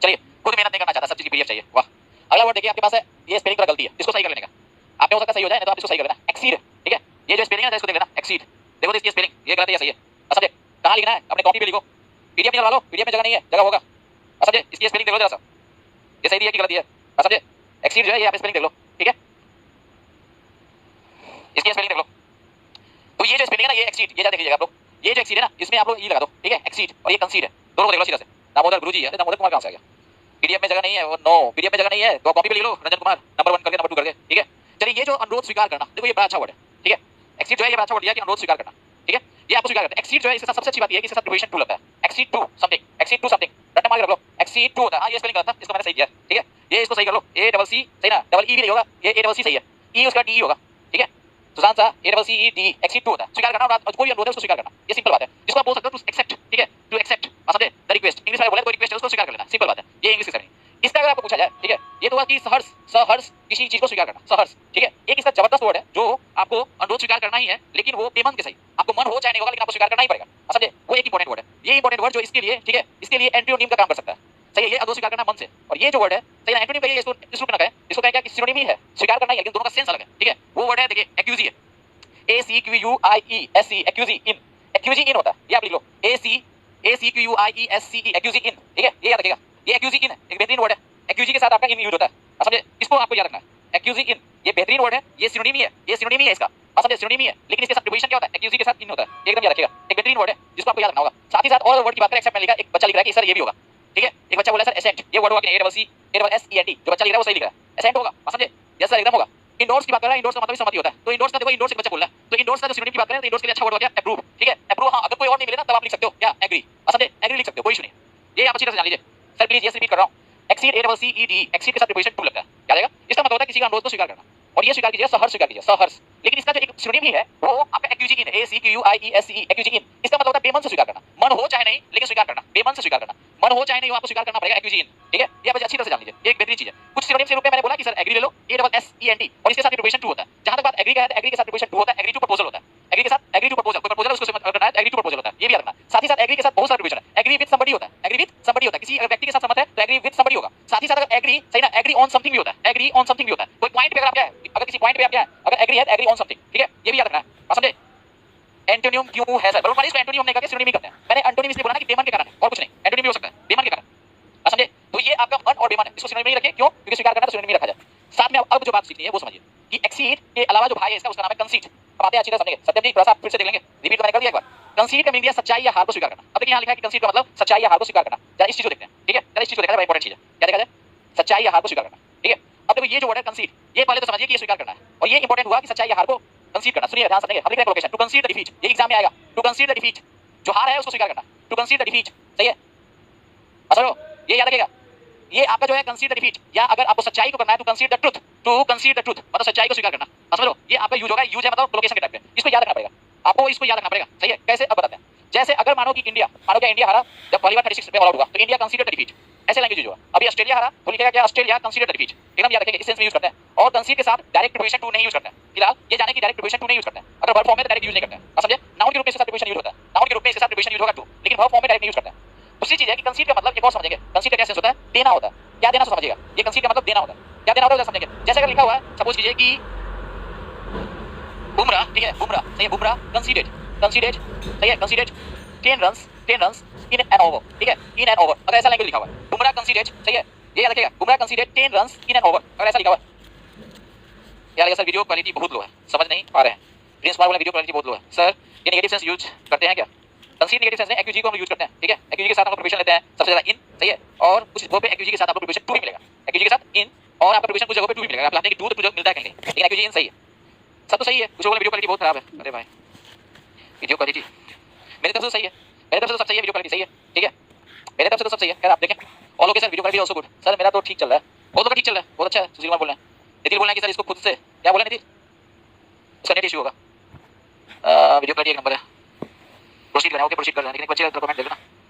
चलिए। खुद मेहनत नहीं करना चाहता, सब चीज की पीडीएफ चाहिए, वाह। अगला वर्ड देखिए आपके पास है, ये स्पेलिंग का गलती है, इसको सही कर लेने का, आपने हो सकता है सही हो जाए, नहीं तो आप इसको सही कर लेना, एक्सीड, ठीक है, ये जो स्पेलिंग है इसको देख लेना, एक्सीड, देखो इसकी स्पेलिंग ये गलत है या सही है, समझे। कहां लिखना है, अपने कॉपी पे लिखो, पीडीएफ निकलवा लो, पीडीएफ में जगह नहीं है, जगह होगा, समझे। इसकी स्पेलिंग देख लो जरा सा, ये सही है कि गलत है, समझे। एक्सीड जो है ये आप स्पेलिंग देख लो, ठीक है, इसकी स्पेलिंग देख लो। तो ये जो स्पेलिंग है ना, ये एक्सीड, ये देख लीजिएगा आप लोग, ये जो एक्सीड है ना इसमें आप लोग ई लगा दो, ठीक है, एक्सीड, और ये कंसीड है, दोनों को देख लो सीधा से। दामोदर गुरुजी है, दामोदर कुमार कहां से आ गया, पीडीएफ में जगह नहीं है, वो नो पीडीएफ में जगह नहीं है तो कॉपी पे लिख लो, रंजन कुमार नंबर 1 करके नंबर 2 करके, ठीक है। चलिए ये जो अनुरोध स्वीकार करना, देखो ये बड़ा अच्छा वर्ड है, ठीक है, एक्सीड जो है ये बड़ा अच्छा वर्ड दिया कि अनुरोध स्वीकार करना, ठीक है, ये आपको स्वीकार करते हैं। एक्सीड जो है इसके साथ सबसे अच्छी बात ये है कि इसके साथ प्रीपोजिशन टू लगता है, exceed to something, exceed to something, रट्टा मार के रख लो, एक्सीड टू होता है, हां ये स्पेलिंग गलत था, इसको मैंने सही किया, ठीक है, ये इसको सही कर लो, ए डबल सी सही ना, डबल ई भी नहीं होगा, ये ए डबल सी सही है, ई उसका डी होगा, ठीक है, सुशांत सा A double C E D, exceed to होता है, स्वीकार करना, और कोई अनुरोध है उसको स्वीकार करना, ये सिंपल बात है, जिसको आप बोल सकते हो टू एक्सेप्ट, ठीक है, टू एक्सेप्ट, समझे, द रिक्वेस्ट, इंग्लिश में बोले कोई रिक्वेस्ट है उसको स्वीकार कर लेना, सिंपल बात है, ये इंग्लिश की स्पेलिंग। इसका अगर आपको पूछा जाए, ठीक है, ये तो हुआ कि सहर्ष, सहर्ष किसी चीज को स्वीकार करना, सहर्ष, ठीक है। एक इसका जबरदस्त वर्ड है जो आपको अनुरोध स्वीकार करना ही है, लेकिन वो बेमन के सही, आपको मन हो चाहे नहीं होगा लेकिन आपको स्वीकार करना ही पड़ेगा, समझे, वो एक इंपॉर्टेंट वर्ड है, ये इंपॉर्टेंट वर्ड जो इसके लिए, ठीक है, इसके लिए एंटोनिम का काम कर सकता है, सही है, ये अनुरोध स्वीकार करना मन से, और ये जो वर्ड है सही है एंटोनिम का, ये इसको इसको क्या है, इसको क्या सिनोनिम ही है, स्वीकार करना ही है, लेकिन दोनों का सेंस अलग है, ठीक है। वो वर्ड है देखिए एक्यूजी है, ए सी क्यू यू आई ई एस सी, एक्यूजी इन, एक्यूजी इन होता है, ये आप लिख लो, ए सी क्यू यू आई ई एस सी ई, एक्यूजी इन, ठीक है, ये याद रखिएगा, ये एक्यूजी इन है, एक बेहतरीन वर्ड है, एक्यूजी के साथ आपका इन यूज होता है, समझे, इसको आपको याद रखना है, एक्यूजी इन, ये बेहतरीन वर्ड है, ये सिनोनिम ही है, ये सिनोनिम ही है इसका, समझे, सिनोनिम ही है, लेकिन इसके साथ प्रीपोजिशन क्या होता है, एक्यूजी के साथ इन होता है, एकदम याद रखिएगा, एक बेहतरीन वर्ड है जिसको आपको याद रखना होगा। साथ ही साथ और वर्ड की बात करें, एक्सेप्ट में लिखा, एक बच्चा लिख रहा है कि सर ये भी होगा, ठीक है, एक बच्चा बोला सर एसेंट, ये वर्ड होगा कि A double C A double S E N T, जो बच्चा लिख रहा है वो सही लिख रहा है, एसेंट होगा, समझे, यस सर एकदम होगा। इंडोर्स की बात कर रहा है, इंडोर्स का मतलब सहमति होता है, तो इंडोर्स का देखो, इंडोर्स एक बच्चा बोल रहा है, तो इंडोर्स का जो सिनोनिम की बात करें तो इंडोर्स के लिए अच्छा वर्ड हो गया अप्रूव, ठीक है, अप्रूव, हां अगर कोई और नहीं मिले ना तब आप लिख सकते हो क्या, एग्री, समझे, एग्री लिख सकते हो, कोई इशू नहीं, ये आप अच्छी तरह से जान लीजिए। सर प्लीज यस रिपीट कर रहा हूं, exceed A double C E D, exceed के साथ प्रीपोजिशन टू लगता है, क्या आएगा, इसका मतलब होता है किसी का अनुरोध को स्वीकार करना, और ये स्वीकार कीजिए, सहर्ष स्वीकार कीजिए, सहर्ष, लेकिन इसका जो एक सिनोनिम ही है वो आपका एक्यूजी इन, ए सी क्यू यू आई ई एस सी ई, एक्यूजी इन, इसका मतलब होता है बेमन से स्वीकार करना, मन हो चाहे नहीं लेकिन स्वीकार करना, बेमन से स्वीकार करना, मन हो चाहे नहीं आपको स्वीकार करना पड़ेगा, एक्यूजी इन, ठीक है, ये आप अच्छी तरह से जान लीजिए, ये एक बेहतरीन चीज है। कुछ सिनोनिम के रूप में मैंने बोला कि सर एग्री ले लो, A double S E N T, और इसके साथ प्रीपोजिशन टू होता है, जहां तक बात एग्री का है, एग्री के साथ प्रीपोजिशन टू होता है, एग्री टू प्रपोजल होता है, एग्री के साथ एग्री टू प्रपोजल, कोई प्रपोजल उसको करना है, एग्री टू प्रपोजल होता है, ये भी याद रखना। साथ ही साथ एग्री के साथ बहुत सारे प्रीपोजिशन है, एग्री विद समबडी होता है, एग्री विद समबडी होता है, किसी व्यक्ति के साथ सहमत है तो एग्री विद समबडी होगा। साथ ही साथ अगर एग्री सही ना, एग्री ऑन समथिंग भी होता है, एग्री ऑन समथिंग भी होता है, कोई पॉइंट पे अगर आप क्या है, अगर किसी पॉइंट पे आप क्या है, अगर एग्री है तो एग्री ऑन समथिंग, ठीक है, ये भी याद रखना है, समझे, एंटोनियम क्यों है सर? बरोबर इसको एंटोनियम नहीं करके सिनोनिम ही करते हैं। मैंने एंटोनियम इसलिए बोला ना कि बेमन के कारण है और कुछ नहीं, एंटोनियम भी हो सकता है बेमन के कारण, समझे? तो ये आपका मन और बेमन है, इसको सिनोनिम में ही रखिए। क्यों? क्योंकि स्वीकार करना तो सिनोनिम में रखा जाए। साथ में अब जो बात सीखनी है वो समझिए कि एक्सीड के अलावा जो भाई है इसका उसका नाम है कंसीट। अब आते हैं अच्छी तरह समझेंगे। सत्यम जी थोड़ा सा फिर से देख लेंगे, रिपीट मैंने कर दिया एक बार। कंसीट का मीनिंग है सच्चाई या हार को स्वीकार करना। अब देखिए यहाँ लिखा है कि कंसीट का मतलब सच्चाई या हार को स्वीकार करना। जरा इस चीज को देखते हैं, ठीक है? जरा इस चीज को देखा जाए, बड़ा इंपॉर्टेंट चीज है। क्या देखा जाए? सच्चाई या हार को स्वीकार करना, ठीक है? अब देखो ये जो वर्ड है कंसीट, ये पहले तो समझिए कि ये स्वीकार करना है, और ये इंपॉर्टेंट हुआ कि सच्चाई या हार को कंसीड करना। सुनिए ध्यान से, हम लिख रहे हैं location, to concede the defeat. ये एग्जाम में आएगा, टू कंसीड द डिफीट, जो हार है उसको स्वीकार करना, टू कंसीड द डिफीट, सही है? समझो, ये याद रखिएगा। ये आपका जो है कंसीड द डिफीट, या अगर आपको सच्चाई को करना है to concede the truth, to concede the truth मतलब सच्चाई को स्वीकार करना। समझो, ये आपका यूज होगा, यूज है मतलब लोकेशन के टाइप पे। इसको याद रखना पड़ेगा आपको, इसको याद रखना पड़ेगा, सही है? कैसे अब बताते हैं। जैसे अगर मानो कि इंडिया, मानो क्या इंडिया हारा जब पहली बार 36 में ऑल आउट हुआ, तो इंडिया कंसीडर द डिफीट, ऐसे लैंग्वेज यूज हुआ। अभी ऑस्ट्रेलिया हारा तो लिखेगा क्या? Australia consider the defeat. एकदम याद रखेंगे, इस सेंस में यूज करते हैं। और कंसीड के साथ डायरेक्ट प्रीपोजिशन टू नहीं यूज करते हैं। फिलहाल ये जाने कि डायरेक्ट प्रीपोजिशन टू नहीं यूज करते हैं। अगर वर्ब फॉर्म में डायरेक्ट यूज नहीं करते हैं, समझे? नाउन के रूप में इसके साथ प्रीपोजिशन यूज होता है, नाउन के रूप में इसके साथ प्रीपोजिशन यूज होगा टू, लेकिन वर्ब फॉर्म में डायरेक्ट नहीं यूज करते हैं। दूसरी चीज है कि कंसीड का मतलब एक और समझेंगे। कंसीड का क्या सेंस होता है? देना होता है। क्या देना समझिएगा, ये कंसीड का मतलब देना होता है। क्या देना होता है समझेंगे। जैसे अगर लिखा हुआ है, सपोज कीजिए कि बुमराह, ठीक है? बुमराह, सही है? बुमराह कंसीडेड, कंसीडेड, सही है? Conceded 10 runs in an over, ठीक है? इन एन ओवर, अगर ऐसा लैंग्वेज लिखा हुआ है, बुमराह कंसीडेड, सही है? ये याद रखिएगा, Bumrah conceded 10 runs in an over, अगर ऐसा लिखा हुआ है। यार सर वीडियो क्वालिटी बहुत लो है, समझ नहीं पा रहे हैं। प्रिंस कुमार बोले वीडियो क्वालिटी बहुत लो है। सर ये नेगेटिव सेंस यूज करते हैं क्या? कंसीड नेगेटिव सेंस में एक्यूजी को हम यूज करते हैं, ठीक है? एक्यूजी के साथ हम लोग प्रीपोजिशन लेते हैं सबसे ज्यादा इन, सही है? और कुछ जगहों पे एक्यूजी के साथ आपको प्रीपोजिशन टू भी मिलेगा, एक्यूजी के साथ इन, और आपका प्रीपोजिशन कुछ जगहों पे टू भी मिलेगा। आप लाते हैं कि टू तो मिलता है कहीं, लेकिन एक्यूजी इन सही है, सब तो सही है। कुछ लोगों ने वीडियो क्वालिटी बहुत खराब है। अरे भाई वीडियो क्वालिटी मेरी तरफ से सही है, मेरी तरफ से तो सब सही है, वीडियो क्वालिटी सही है, ठीक है? मेरी तरफ से तो सब सही है। खैर आप देखें, all okay sir, video quality also good. Sir मेरा तो ठीक चल रहा है, बहुत लोग ठीक चल रहा है, बहुत अच्छा है। सुशील कुमार बोल रहे हैं, नितिन बोल रहे हैं कि सर इसको खुद से क्या बोला नितिन, उसका नेट इशू होगा। वीडियो क्वालिटी एक नंबर है, प्रोसीड करना, ओके प्रोसीड कर रहे हैं, लेकिन बच्चे का कमेंट देखना।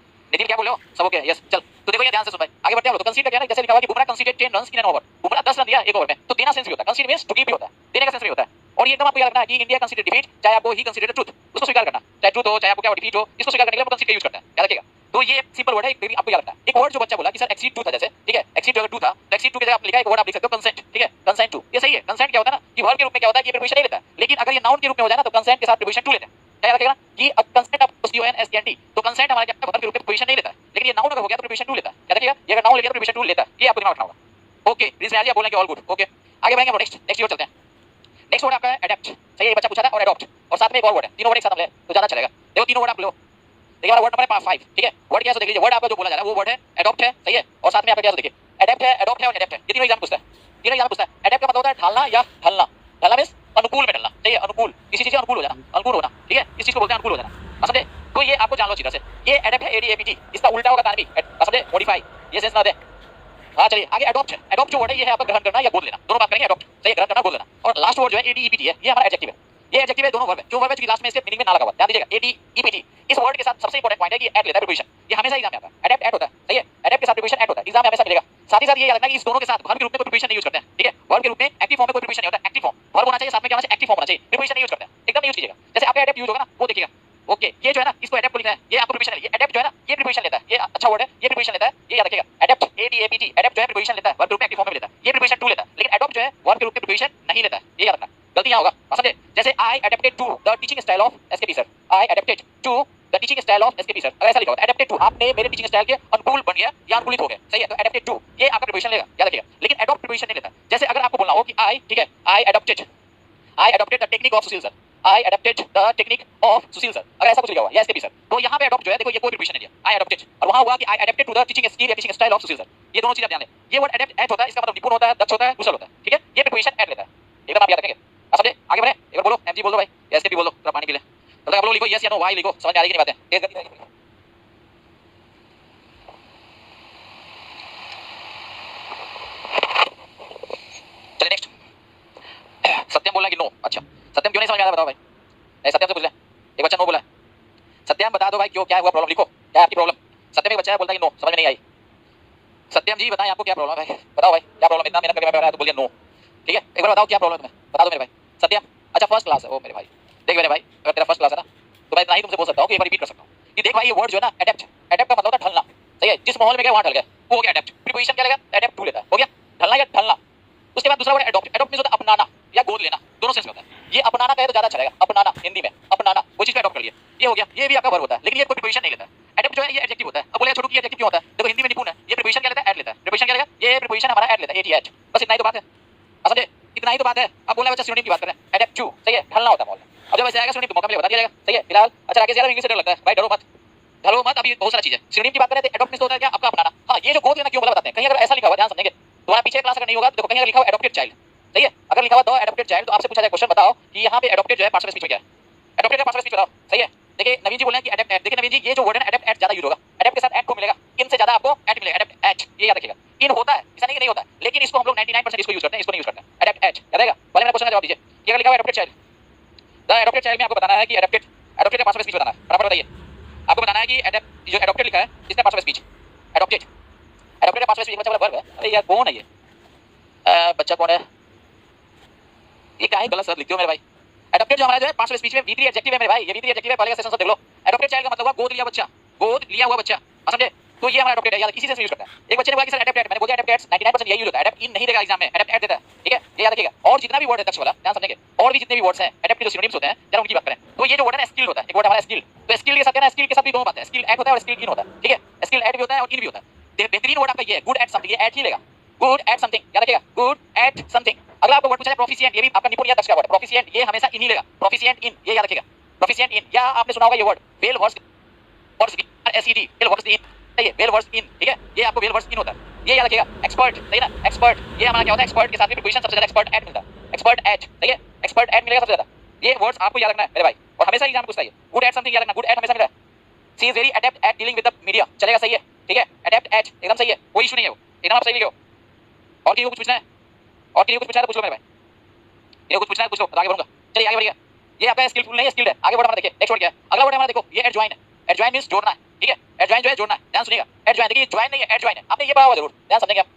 नितिन क्या बोल रहे हो? सब ओके? यस चल, तो देखो ये ध्यान से सुन भाई, आगे बढ़ते हैं हम लोग। कंसीड का क्या है? जैसे लिखा हुआ कि Bumrah conceded 10 runs in an over, Bumrah 10 run दिया एक ओवर में, तो देना सेंस भी होता है। कंसीड मींस टू गिव भी होता है, देने का सेंस भी होता है। और ये एकदम आपको याद रखना है कि इंडिया कंसीडर डिफीट, चाहे आपको ही कंसीडर ट्रुथ, उसको स्वीकार करना, चाहे ट्रुथ हो चाहे आपको क्या डिफीट हो, इसको स्वीकार करने के लिए कंसीड का यूज करते हैं, याद रखिएगा। तो ये सिंपल वर्ड है, एक आपको याद रखना है। एक वर्ड जो बच्चा बोला कि सर एक्सीड टू था, जैसे ठीक है, एक्सीड अगर टू था तो एक्सीड टू के जगह आप लिखा एक वर्ड आप लिख सकते हो कंसेंट, ठीक है? कंसेंट टू, ये सही है। कंसेंट क्या होता है ना कि वर्ब के रूप में क्या होता है कि प्रीपोजिशन नहीं लेता है, लेकिन अगर ये नाउन के रूप में हो जाए ना तो कंसेंट के साथ प्रीपोजिशन टू लेते हैं। याद रखिएगा कि कंसेंट ऑफ CONSENT, तो कंसेंट हमारा क्या वर्ब के रूप में प्रीपोजिशन नहीं लेता है, लेकिन ये नाउन अगर हो गया तो प्रीपोजिशन टू लेता है। याद रखिएगा, ये अगर नाउन ले गया तो प्रीपोजिशन टू लेता है, ये आपको दिमाग रखना होगा। ओके प्लीज मैं बोलने के ऑल गुड, ओके आगे बढ़ेंगे। नेक्स्ट यूर चलते हैं। नेक्स्ट वर्ड आपका है अडैप्ट, सही है? बच्चा पूछा था, और अडॉप्ट, और साथ में एक और वर्ड है, तीनों वर्ड एक साथ ले तो ज्यादा चलेगा। देखो तीनों वर्ड आप लो, देखिए हमारा वर्ड नंबर है 5, ठीक है? वर्ड क्या है देख लीजिए, वर्ड आपका जो बोला जा रहा है वो वर्ड है अडॉप्ट है, सही है? और साथ में आपका क्या है देखिए, अडैप्ट है, अडॉप्ट है और अडैप्ट है। ये तीनों एग्जाम पूछता है, तीनों एग्जाम पूछता है। अडैप्ट का मतलब होता है ढालना या ढलना, ढलना मींस अनुकूल में ढलना, सही है? अनुकूल, किसी चीज के अनुकूल हो जाना, अनुकूल होना, ठीक है? इस चीज को बोलते हैं अनुकूल हो जाना, समझे? तो ये आपको जान लो सीधा से, ये अडैप्ट है ADAPT, इसका उल्टा होगा तानवी, समझे? मॉडिफाई, ये सेंस ना दे। हाँ चलिए आगे अडॉप्ट है। अडॉप्ट जो वर्ड है ये है आपका ग्रहण करना या गोद लेना, दोनों बात करेंगे। अडॉप्ट सही है, ग्रहण करना गोद लेना। और लास्ट वर्ड जो है ADEPT है, ये हमारा एडजेक्टिव है। ये एडजेक्टिव है, दोनों वर्ब है, जो वर्ब है क्योंकि लास्ट में इसके मीनिंग में ना लगा हुआ, ध्यान दीजिएगा। ADEPT इस वर्ड के साथ सबसे इंपॉर्टेंट पॉइंट है कि ऐड लेता है प्रीपोजिशन, ये हमेशा एग्जाम में आता है। अडैप्ट ऐड होता है, सही है? अडैप्ट के साथ प्रीपोजिशन ऐड होता है, एग्जाम में हमेशा मिलेगा। साथ ही साथ ये याद रखना कि इस दोनों के साथ वर्ब के रूप में कोई प्रीपोजिशन नहीं यूज करते हैं, ठीक है? वर्ब के रूप में एक्टिव फॉर्म में कोई प्रीपोजिशन नहीं होता, एक्टिव फॉर्म वर्ब होना चाहिए, साथ में क्या होना चाहिए? एक्टिव फॉर्म होना चाहिए, प्रीपोजिशन नहीं यूज करते हैं, एकदम नहीं यूज कीजिएगा। जैसे आपका अडैप्ट यूज होगा ना वो देखिएगा, ओके ये जो है ना इसको अडैप्ट लिखना है, ये आपको प्रीपोजिशन है। ये अडैप्ट जो है ना ये प्रीपोजिशन लेता है, ये अच्छा वर्ड है, ये प्रीपोजिशन लेता है, ये याद रखिएगा। अडैप्ट ADAPT, अडैप्ट जो है प्रीपोजिशन लेता है, वर्ब के रूप में एक्टिव फॉर्म में लेता है, ये प्रीपोजिशन टू लेता है, लेकिन अडॉप्ट जो है वर्ब के रूप में प्रीपोजिशन नहीं लेता है, ये याद रखना। गलती यहाँ होगा, समझे? जैसे I adapted to the teaching style of SKP sir, I adapted to the teaching style of SKP sir, अगर ऐसा लिखा होता है अडैप्टेड टू, आपने मेरे टीचिंग स्टाइल के अनुकूल बन गया या अनुकूलित हो गए, सही है? तो अडैप्टेड टू ये आपका प्रीपोजिशन लेगा, याद रखिएगा, लेकिन अडॉप्ट प्रीपोजिशन नहीं लेता। जैसे अगर आपको बोलना हो कि आई, ठीक है, I adopted the technique of Sushil sir, I adopted the technique of Sushil sir, अगर ऐसा कुछ लिखा हुआ या SKP सर, तो यहाँ पे अडॉप्ट जो है देखो ये कोई प्रीपोजिशन नहीं है, आई अडॉप्टेड, और वहाँ हुआ कि I adapted to the teaching skill या teaching style of Sushil sir. ये दोनों चीजें ध्यान दें। ये वर्ड अडैप्ट ऐड होता है, इसका मतलब निपुण होता है, दक्ष होता है, कुशल होता है, ठीक है? ये प्रीपोजिशन ऐड लेता है, एकदम आप याद रखेंगे, समझे? आगे बढ़े, एक बार बोलो MG बोल दो भाई, या SKP बोल दो, थोड़ा पानी पी ले, मतलब आप लोग लिखो यस या नो, वाई लिखो, समझ में आ रही है कि नहीं बातें? तेज गति से चलिए नेक्स्ट। सत्यम बोलना कि नो, अच्छा सत्यम क्यों नहीं समझ में आ रहा बताओ भाई? नहीं सत्यम से पूछ ले, एक बच्चा नो बोला है, सत्यम बता दो भाई क्यों, क्या हुआ प्रॉब्लम, लिखो क्या है आपकी प्रॉब्लम। सत्यम एक बच्चा है बोलता है कि नो, समझ में नहीं आई। सत्यम जी बताएं आपको क्या प्रॉब्लम है भाई, बताओ भाई क्या प्रॉब्लम, इतना मेहनत करके मैं बता रहा तो बोल दिया नो, ठीक है? एक बार बताओ क्या प्रॉब्लम है तुम्हें, बता दो मेरे भाई। सत्यम अच्छा फर्स्ट क्लास है, ओ मेरे भाई देख मेरे भाई, अगर तेरा फर्स्ट क्लास है ना तो मैं इतना ही तुमसे बोल सकता हूँ कि एक बार रिपीट कर सकता हूँ कि देख भाई ये वर्ड जो है ना अडैप्ट, अडैप्ट का मतलब होता है ढलना, सही है? जिस माहौल में गया वहां ढल गया, वो हो गया अडैप्ट। प्रीपोजिशन क्या लगेगा? अडैप्ट टू लेता है, हो गया ढलना या ढलना। उसके बाद दूसरा वर्ड एडॉप्ट, एडॉप्ट मींस होता है अपनाना, या गोद लेना, दोनों सेंस में होता है। ये अपनाना कहे तो ज्यादा अच्छा रहेगा, अपनाना हिंदी में, अपनाना वो चीज को अडॉप्ट कर लिया, ये हो गया। ये भी आपका वर्ब होता है, लेकिन ये कोई प्रीपोजिशन नहीं लेता है। एडॉप्ट जो है ये एडजेक्टिव होता है। अब बोले छोटू की एडजेक्टिव क्यों होता है? देखो हिंदी में निपुण है, ये प्रीपोजिशन क्या लेता है? ऐड लेता है। प्रीपोजिशन क्या लेगा? ये प्रीपोजिशन हमारा ऐड लेता है, एट। बस इतना ही तो बात है, समझे? इतना ही तो बात है। अब बोला बच्चा सिनोनिम की बात करें, एडैप्ट टू, सही है, ढलना होता है मॉल। अब जब ऐसे आएगा सिनोनिम तो मौका मिलेगा बता दिया जाएगा, सही है। फिलहाल अच्छा आगे ज्यादा इंग्लिश से डर लगता है भाई, डरो मत, ढलो मत। अभी बहुत सारी चीज है। सिनोनिम की बात करें तो एडॉप्ट मींस होता है क्या? आपका अपनाना। हां, ये जो गोद लेना क्यों बोला बताते हैं। कहीं अगर ऐसा लिखा हुआ, ध्यान समझेंगे, तुम्हारा पीछे क्लास अगर नहीं होगा तो देखो कहीं अगर लिखा हुआ एडॉप्टेड चाइल्ड, सही है। अगर लिखा हुआ द एडॉप्टेड चाइल्ड तो आपसे पूछा जाए क्वेश्चन, बताओ कि यहां पे एडॉप्टेड जो है पार्शियल स्पीच में क्या है? एडॉप्टेड का पार्शियल स्पीच बताओ, सही है। देखिए नवीन जी बोल रहे हैं कि एडैप्ट एट। देखिए नवीन जी, ये जो वर्ड है एडैप्ट एट ज्यादा यूज होगा। एडैप्ट के साथ एट को मिलेगा, इन से ज्यादा आपको एट मिलेगा। एडैप्ट एट, ये याद रखिएगा। इन होता है, ऐसा नहीं कि नहीं होता, लेकिन इसको हम लोग 99% इसको यूज करते हैं, इसको नहीं यूज करते हैं। एडैप्ट एट याद रहेगा। पहले मेरा क्वेश्चन का जवाब दीजिए कि अगर लिखा हुआ adopted child, the adopted child में आपको बताना है कि एडॉप्टेड, एडॉप्टेड का पार्शियल स्पीच बताना है। फटाफट बताइए। आपको बताना है कि एडैप्ट, जो एडॉप्टेड लिखा है इसका पार्शियल स्पीच एडॉप्टेड। एडॉप्टेड का पार्शियल स्पीच बच्चा वाला वर्ब है। अरे यार कौन है ये? बच्चा कौन है ये? काहे गलत शब्द लिखते हो मेरे भाई? एडॉप्टेड जो हमारा जो है पार्शियल स्पीच में V3 एडजेक्टिव है मेरे भाई, ये V3 एडजेक्टिव है। पहले का सेशन सब देख लो। एडॉप्टेड चाइल्ड का मतलब हुआ गोद लिया बच्चा, गोद लिया हुआ बच्चा, समझे? तो ये हमारा एडॉप्टेड है, याद इसी से यूज करता है। एक बच्चे ने बोला कि सर एडॉप्ट एट, मैंने बोला एडॉप्ट एट 99% यही यूज होता है। एडॉप्ट इन नहीं देगा एग्जाम में, एडॉप्ट एट देता है, ठीक है, ये याद रखिएगा। और जितना भी वर्ड है दक्ष वाला, ध्यान समझेंगे, और भी जितने भी वर्ड्स हैं एडॉप्ट के जो सिनोनिम्स होते हैं, जरा उनकी बात करें तो ये जो वर्ड है ना स्किल होता है। एक वर्ड हमारा स्किल, तो स्किल के साथ क्या ना, स्किल के साथ भी दोनों बात है। स्किल एट होता है और स्किल इन होता है, ठीक है। स्किल एट भी होता है और इन भी होता है। बेहतरीन वर्ड आपका ये है गुड एट समथिंग, ये एट ही लेगा, गुड एट समथिंग, याद रखिएगा, गुड एट समथिंग। अगला आपको वर्ड पूछा है प्रोफिशिएंट, ये भी आपका निपुण या दक्ष का वर्ड है। प्रोफिशिएंट ये हमेशा इन ही लेगा, प्रोफिशिएंट इन, ये याद रखिएगा। प्रोफिशिएंट इन, या आपने सुना होगा ये वर्ड वेल वर्स्ड और एसईडी, वेल वर्स्ड इन, सही है, वेल वर्स्ड इन, ठीक है, ये आपको वेल वर्स्ड इन होता है, ये याद रखिएगा। एक्सपर्ट, सही ना, एक्सपर्ट, ये हमारा क्या होता है? एक्सपर्ट के साथ भी प्रीपोजिशन सबसे ज्यादा एक्सपर्ट एट मिलता है, एक्सपर्ट एट, सही है, एक्सपर्ट एट मिलेगा सबसे ज्यादा। ये वर्ड्स आपको याद रखना है मेरे भाई, और हमेशा एग्जाम पूछता है गुड एट समथिंग, याद रखना, गुड एट हमेशा मिलता है। She is very adept at dealing with the media, चलेगा, सही है, ठीक है, अडेप्ट एट एकदम सही है, कोई इशू नहीं है, वो एकदम आप सही लिखो। और किसी को कुछ पूछना है? और किसी को कुछ पूछना है तो पूछ लो मेरे भाई, किसी को कुछ पूछना है तो पूछ लो, आगे बढ़ूंगा। चलिए आगे बढ़िए। ये आपका स्किलफुल नहीं है, स्किल्ड है। आगे वर्ड हमारा देखिए, नेक्स्ट वर्ड क्या है? अगला वर्ड हमारा देखो, ये एडजॉइन है। एडजॉइन मींस जोड़ना है, ठीक है, एडजॉइन जो है जोड़ना है, ध्यान सुनिएगा। एडजॉइन, देखिए ज्वाइन नहीं है, एडजॉइन है, आपने ये पढ़ा होगा जरूर, ध्यान समझेंगे आप।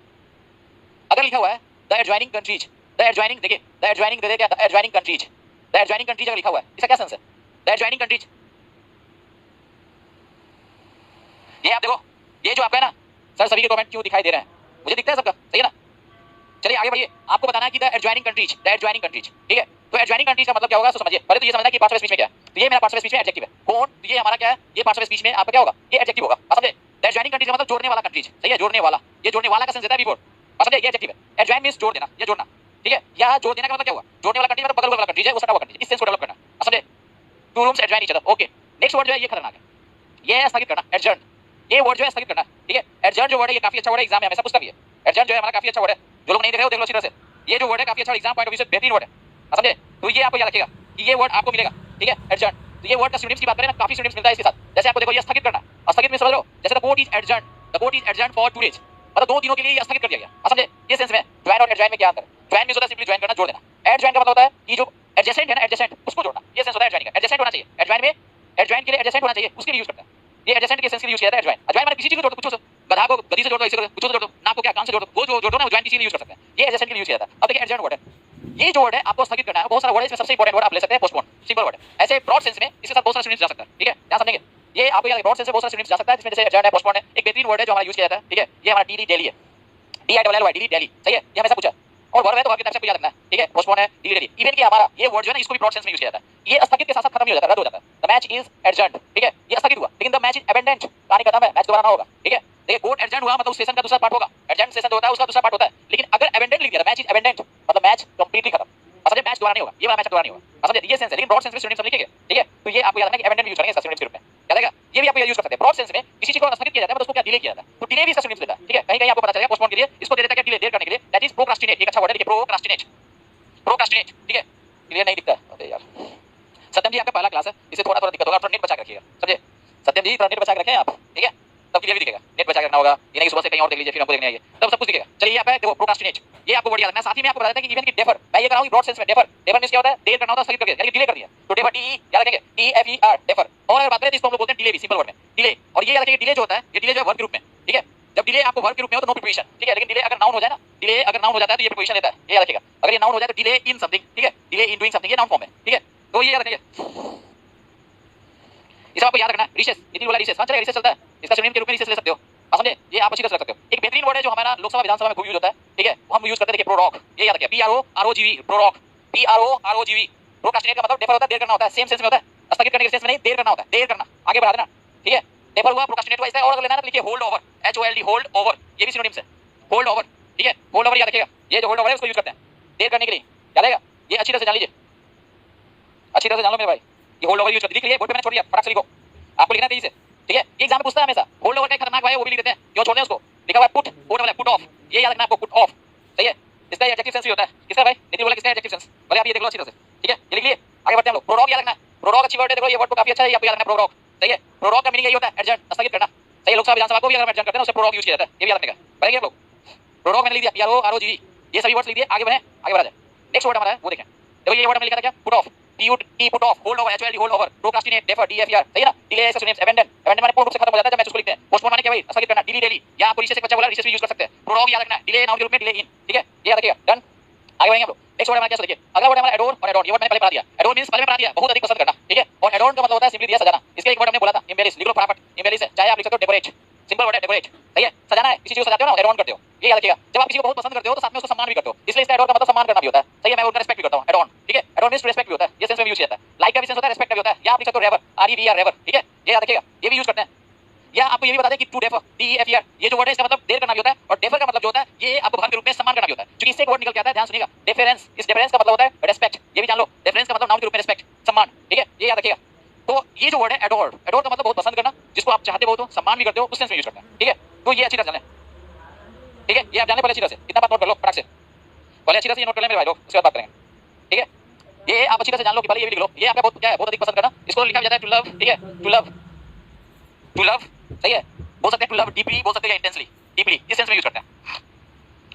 अगर लिखा हुआ है the adjoining countries, the adjoining, देखिए द एडजॉइनिंग दे दे क्या, the adjoining countries, the adjoining countries अगर लिखा हुआ है, इसका क्या सेंस है? द एडजॉइनिंग कंट्रीज, ये आप देखो, ये जो आपका है ना, सर सभी के कमेंट क्यों दिखाई दे रहे हैं? मुझे दिखता है सबका, सही है ना? चलिए आगे बढ़िए। आपको बताना है कि the adjoining countries, the adjoining countries, ठीक है। तो एडजॉइनिंग कंट्रीज का मतलब क्या होगा तो समझिए। पहले तो ये समझना कि पार्शियल स्पीच में क्या है। तो ये मेरा पार्शियल स्पीच में एडजेक्टिव है, कौन? तो ये हमारा क्या है? ये पार्शियल स्पीच में आपका क्या होगा? ये एडजेक्टिव होगा, समझे? द एडजॉइनिंग कंट्रीज का मतलब जोड़ने वाला कंट्रीज, सही है, जोड़ने वाला, ये जोड़ने वाला का सेंस देता है बिफोर, समझे? ये एडजेक्टिव है। एडजॉइन मींस जोड़ देना, ये जोड़ना, ठीक है। यहाँ जोड़ देना का मतलब क्या हुआ? जोड़ने वाला कंट्रीज मतलब बगल वाला कंट्रीज है, वो सटा हुआ कंट्रीज, इस सेंस को डेवलप करना, समझे? Two rooms adjoin each other, okay. Next word जो है ये खतरनाक है, ये स्थगित करना, एडजर्न, ये वर्ड जो है स्थगित करना, ठीक है। एडजर्न जो वर्ड है ये काफी अच्छा वर्ड है, एग्जाम में हमेशा पूछता भी है। एडजर्न जो है हमारा काफी अच्छा वर्ड है, जो लोग नहीं देख रहे हो देख लो अच्छी तरह से। ये जो वर्ड है काफी अच्छा एग्जाम पॉइंट ऑफ व्यू से बेहतरीन वर्ड है, समझे? तो ये आपको याद रखिएगा कि ये वर्ड आपको मिलेगा, ठीक है, एडजर्न। तो ये वर्ड का सिनोनिम्स की बात करें ना, काफी सिनोनिम्स मिलता है इसके साथ। जैसे आपको देखो ये स्थगित करना, स्थगित में समझ लो, जैसे the court is adjourn, the court is adjourn for 2 days, मतलब 2 दिनों के लिए ये स्थगित कर दिया गया, समझे? ये सेंस में ज्वाइन और एडजॉइन में क्या अंतर है? ज्वाइन मींस होता है सिंपली ज्वाइन करना, जोड़ देना। एडजॉइन का मतलब होता है कि जो एडजेसेंट है ना, एडजेसेंट उसको जोड़ना, ये सेंस होता है एडजॉइन का। एडजेसेंट होना चाहिए एडजॉइन में, एडजॉइन के लिए एडजेसेंट होना चाहिए, उसके लिए यूज करते हैं। ये एडजेसेंट के सेंस के लिए यूज किया जाता है एडजॉइन। एडजॉइन माने किसी चीज को जोड़ दो, कुछ हो, गधा को गधी से जोड़ दो, इसी को कुछ जोड़ दो, नाक को क्या कान से जोड़ दो, वो जो जोड़ दो ना, ज्वाइन किसी लिए यूज कर सकते हैं। ये एडजेसेंट के लिए यूज किया जाता है। अब देखिए एडजॉइन वर्ड है, ये जो वर्ड है आपको स्थगित करना है। बहुत सारा वर्ड है, इसमें सबसे इंपॉर्टेंट वर्ड आप ले सकते हैं पोस्टपोन, सिंपल वर्ड है। ऐसे ब्रॉड सेंस में इसके साथ बहुत सारा सिनोनिम्स जा सकता है, ठीक है, ध्यान समझेंगे। ये आपको याद है, ब्रॉड सेंस में बहुत सारा सिनोनिम्स जा सकता है, जिसमें जैसे एडजॉइन है, पोस्टपोन है। एक बेहतरीन वर्ड है जो हमारा यूज किया जाता है, ठीक है, ये हमारा डीली, डेली है, DILLY, डेली, डेली, सही है, ये हमेशा पूछा। और वर्ब है तो आपकी तरफ से याद रखना है, ठीक है, पोस्टपोन है, डिले, डेली। इवन कि हमारा ये वर्ड जो है ना, इसको भी ब्रॉड सेंस में यूज किया जाता है। ये स्थगित के साथ साथ खत्म नहीं हो जाता, रद्द हो जाता है। द मैच इज एडजर्न्ड, ठीक है, ये स्थगित हुआ, लेकिन द मैच इज अबेंडेंट, कहानी खत्म है, मैच दोबारा ना होगा, ठीक है। देखिए कोर्ट एडजर्न हुआ मतलब उस सेशन का दूसरा पार्ट होगा, एडजर्न सेशन होता है उसका दूसरा पार्ट होता है। लेकिन अगर अबेंडेंट लिख दिया, मैच इज अबेंडेंट, मतलब मैच कंप्लीटली खत्म, समझे? मैच दोबारा नहीं होगा, ये वाला मैच दोबारा नहीं होगा, समझे? ये सेंस है, लेकिन ब्रॉड सेंस में सिनोनिम सब लिखेंगे, ठीक है। तो ये आपको याद रखना कि अबेंडेंट यूज करेंगे इसका सिनोनिम के रूप में, याद रहेगा। ये भी आप यूज कर सकते हैं ब्रॉड सेंस में, किसी चीज को स्थगित किया जाता है मतलब उसको क्या डिले किया जाता है, तो डिले भी इसका सिनोनिम देता है, ठीक है। कहीं कहीं आपको पता चलेगा पोस्टपोन के लिए इसको दे देता है क्या, डिले, देर करने के लिए, दैट इज प्रोक्रास्टिनेट, एक अच्छा वर्ड है, देखिए प्रोक्रास्टिनेट, प्रोक्रास्टिनेट, ठीक है। क्लियर नहीं दिखता है? अरे यार सत्यम जी आपका पहला क्लास है, इसे थोड़ा थोड़ा दिक्कत होगा, थोड़ा नेट बचा के रखिएगा, समझे? सत्यम जी थोड़ा नेट बचा के रखें आप, ठीक है, तब क्लियर भी दिखेगा। नेट बचा के रखना होगा, ये नहीं सुबह से कहीं और देख लीजिए फिर हमको देखने आइए, तब सब कुछ दिखेगा। चलिए ये आप है देखो प्रोक्रास्टिनेट, ये आपको वर्ड याद रखना। साथ ही में आपको बता देता है कि इवन की डेफर, मैं ये कर रहा हूं ब्रॉड सेंस में, डेफर, डेफर मींस क्या होता है? देर करना होता है, स्थगित करके, यानी डिले कर दिया, तो डेफर, डी याद रखेंगे, DEFER, डेफर। और अगर बात करें तो इसको हम लोग बोलते हैं डिले भी, सिंपल वर्ड में डिले। और ये याद रखेंगे डिले जो होता है, ये डिले जो है वर्ब के रूप में, ठीक है। जब डिले आपको वर्ब के रूप में हो तो नो प्रीपोजिशन, ठीक है। लेकिन डिले अगर नाउन हो जाए ना, डिले अगर नाउन हो जाता है तो ये प्रीपोजिशन लेता है, ये याद रखिएगा। अगर ये नाउन हो जाए तो डिले इन समथिंग, ठीक है, डिले इन डूइंग समथिंग, ये नाउन फॉर्म है, ठीक है। तो ये याद रखिए, इसे आपको याद रखना है। रिसेस, ये वाला रिसेस, हां चलेगा, रिसेस चलता है, इसका सिनोनिम के रूप में रिसेस ले सकते हो, समझे? ये आप अच्छी तरह से रख सकते हो। एक बेहतरीन वर्ड है जो हमारा लोकसभा विधानसभा में खूब यूज होता है, ठीक है, वो हम यूज करते हैं, देखिए प्रोरॉग, ये याद रखिए, PROROGE, प्रोरॉग, PROROGV। प्रोक्रास्टिनेट का मतलब डेफर होता है, देर करना होता है, सेम सेंस में होता है, स्थगित करने के सेंस में नहीं, देर करना होता है, देर करना, आगे बढ़ा देना, ठीक है। डेफर हुआ, प्रोक्रास्टिनेट हुआ, इसका और लेना है तो लिखिए hold over, HOLD, hold over, ये भी सिनोनिम्स है, होल्ड ओवर, ठीक है। होल्ड ओवर याद रखिएगा, ये जो होल्ड ओवर है उसको यूज करते हैं देर करने के लिए, याद रहेगा, ये अच्छी तरह से जान लीजिए, अच्छी तरह से जान लो मेरे भाई, ये होल्ड ओवर यूज करते हैं, लिख लिए बोर्ड पे मैंने छोड़ दिया, फटाक से लिखो, आपको लिखना है तेजी से, ठीक है। ये एग्जाम में पूछता है हमेशा, होल्ड ओवर का खतरनाक भाई वो भी लिख देते हैं, क्यों छोड़ दें उसको, लिखा हुआ है पुट, पुट वाला पुट ऑफ, ये याद रखना आपको, पुट ऑफ, सही है। इसका एडजेक्टिव सेंस भी होता है, किसका भाई, नितिन बोला किसका एडजेक्टिव सेंस, भले आप ये देख लो अच्छी तरह से, ठीक है। ये लिख लिए, आगे बढ़ते हैं हम लोग। प्रोरॉग याद रखना है, प्रोरॉग अच्छी वर्ड है, देखो ये वर्ड तो काफी अच्छा है, आपको याद रखना है प्रोरॉग, सही है। प्रोरॉग का मीनिंग यही होता है एडजर्न, स्थगित करना, सही है। लोकसभा विधानसभा को भी अगर एडजर्न करते हैं उससे प्रोरॉग यूज किया जाता है, ये भी याद रखिएगा, बढ़ेंगे हम लोग। प्रोरॉग मैंने लिख दिया, PROROGV, ये सभी वर्ड्स लिख दिए, आगे बढ़े, आगे बढ़ा जाए। नेक्स्ट वर्ड हमारा है वो देखें, देखो ये वर्ड हमने लिखा था क्या, put off, put off, hold over, HOLD, hold over, procrastinate, defer, DFER, सही है ना। डिले इसका सिनोनिम्स, अबेंडन, अबेंडन माने पूर्ण रूप से खत्म हो जाता है जब मैच उसको लिखते हैं। पोस्टपोन माने क्या भाई, स्थगित करना, डिली डेली, या आपको रिसेस एक बच्चा बोला रिसेस भी यूज कर सकते हैं। प्रोरॉग याद रखना है, डिले नाउन के रूप में, डिले इन, ठीक है, ये याद रखिएगा, डन। आगे बढ़ेंगे हम लोग। नेक्स्ट वर्ड हमारा क्या देखिए, अगला वर्ड हमारा एडोर और एडोन, ये वर्ड मैंने पहले पढ़ा दिया, एडोर मींस पहले पढ़ा दिया, बहुत अधिक पसंद करना, ठीक है। और एडोन का मतलब होता है सिंपली दिया, सजाना। इसके एक वर्ड हमने बोला था, एम्बेलिश, लिख लो फटाफट, एम्बेलिश है, चाहे आप लिख सकते हो डेकोरेट, सिंपल वर्ड है डेकोरेट, सही है, सजाना है, किसी चीज को सजाते हो ना, एडोन करते हो, ये याद रखिएगा। जब आप किसी को बहुत पसंद करते हो तो साथ में उसको सम्मान भी करते हो, इसलिए इसका एडोन का मतलब सम्मान करना भी होता है, सही है। मैं उनका रिस्पेक्ट भी करता हूं, एडोन, ठीक है। एडोन मींस रेस्पेक्ट भी होता है, ये सेंस में यूज किया जाता है। लाइक का भी सेंस होता है, रिस्पेक्ट का भी होता है, या आप लिख सकते हो रेवर, REVER, रेवर, ठीक है, ये याद रखिएगा, ये भी यूज करते हैं। या आपको ये भी बता दें कि टू डेफर, DEFER, ये जो वर्ड है इसका मतलब देर करना भी होता है, और डेफर का मतलब जो होता है ये आपको भर के रूप में सम्मान करना भी होता है, क्योंकि इससे एक वर्ड निकल के आता है, ध्यान सुनिएगा, डेफरेंस। इस डेफरेंस का मतलब होता है रिस्पेक्ट, ये भी जान लो, डेफरेंस का मतलब नाउन के रूप में रिस्पेक्ट, सम्मान, ठीक है, ये याद रखिएगा। तो ये जो वर्ड है एडोर, एडोर का मतलब बहुत पसंद करना, जिसको आप चाहते हो तो सम्मान भी करते हो, उस सेंस में यूज करते हैं, ठीक है। तो ये अच्छी तरह जाने, ठीक है, ये आप जाने पहले अच्छी तरह से, इतना बात नोट कर लो फटाक से, पहले अच्छी तरह से ये नोट कर ले मेरे भाई लोग, उसके बाद बात करेंगे, ठीक है। ये आप अच्छी तरह से जान लो कि पहले ये भी लिख लो, ये आपका बहुत क्या है, बहुत अधिक पसंद करना, इसको लिखा जाता है टू लव, ठीक है, टू लव, टू लव, सही है, बोल सकते हैं टू लव डीपली, बोल सकते हैं इंटेंसली, डीपली, इस सेंस में यूज करते हैं,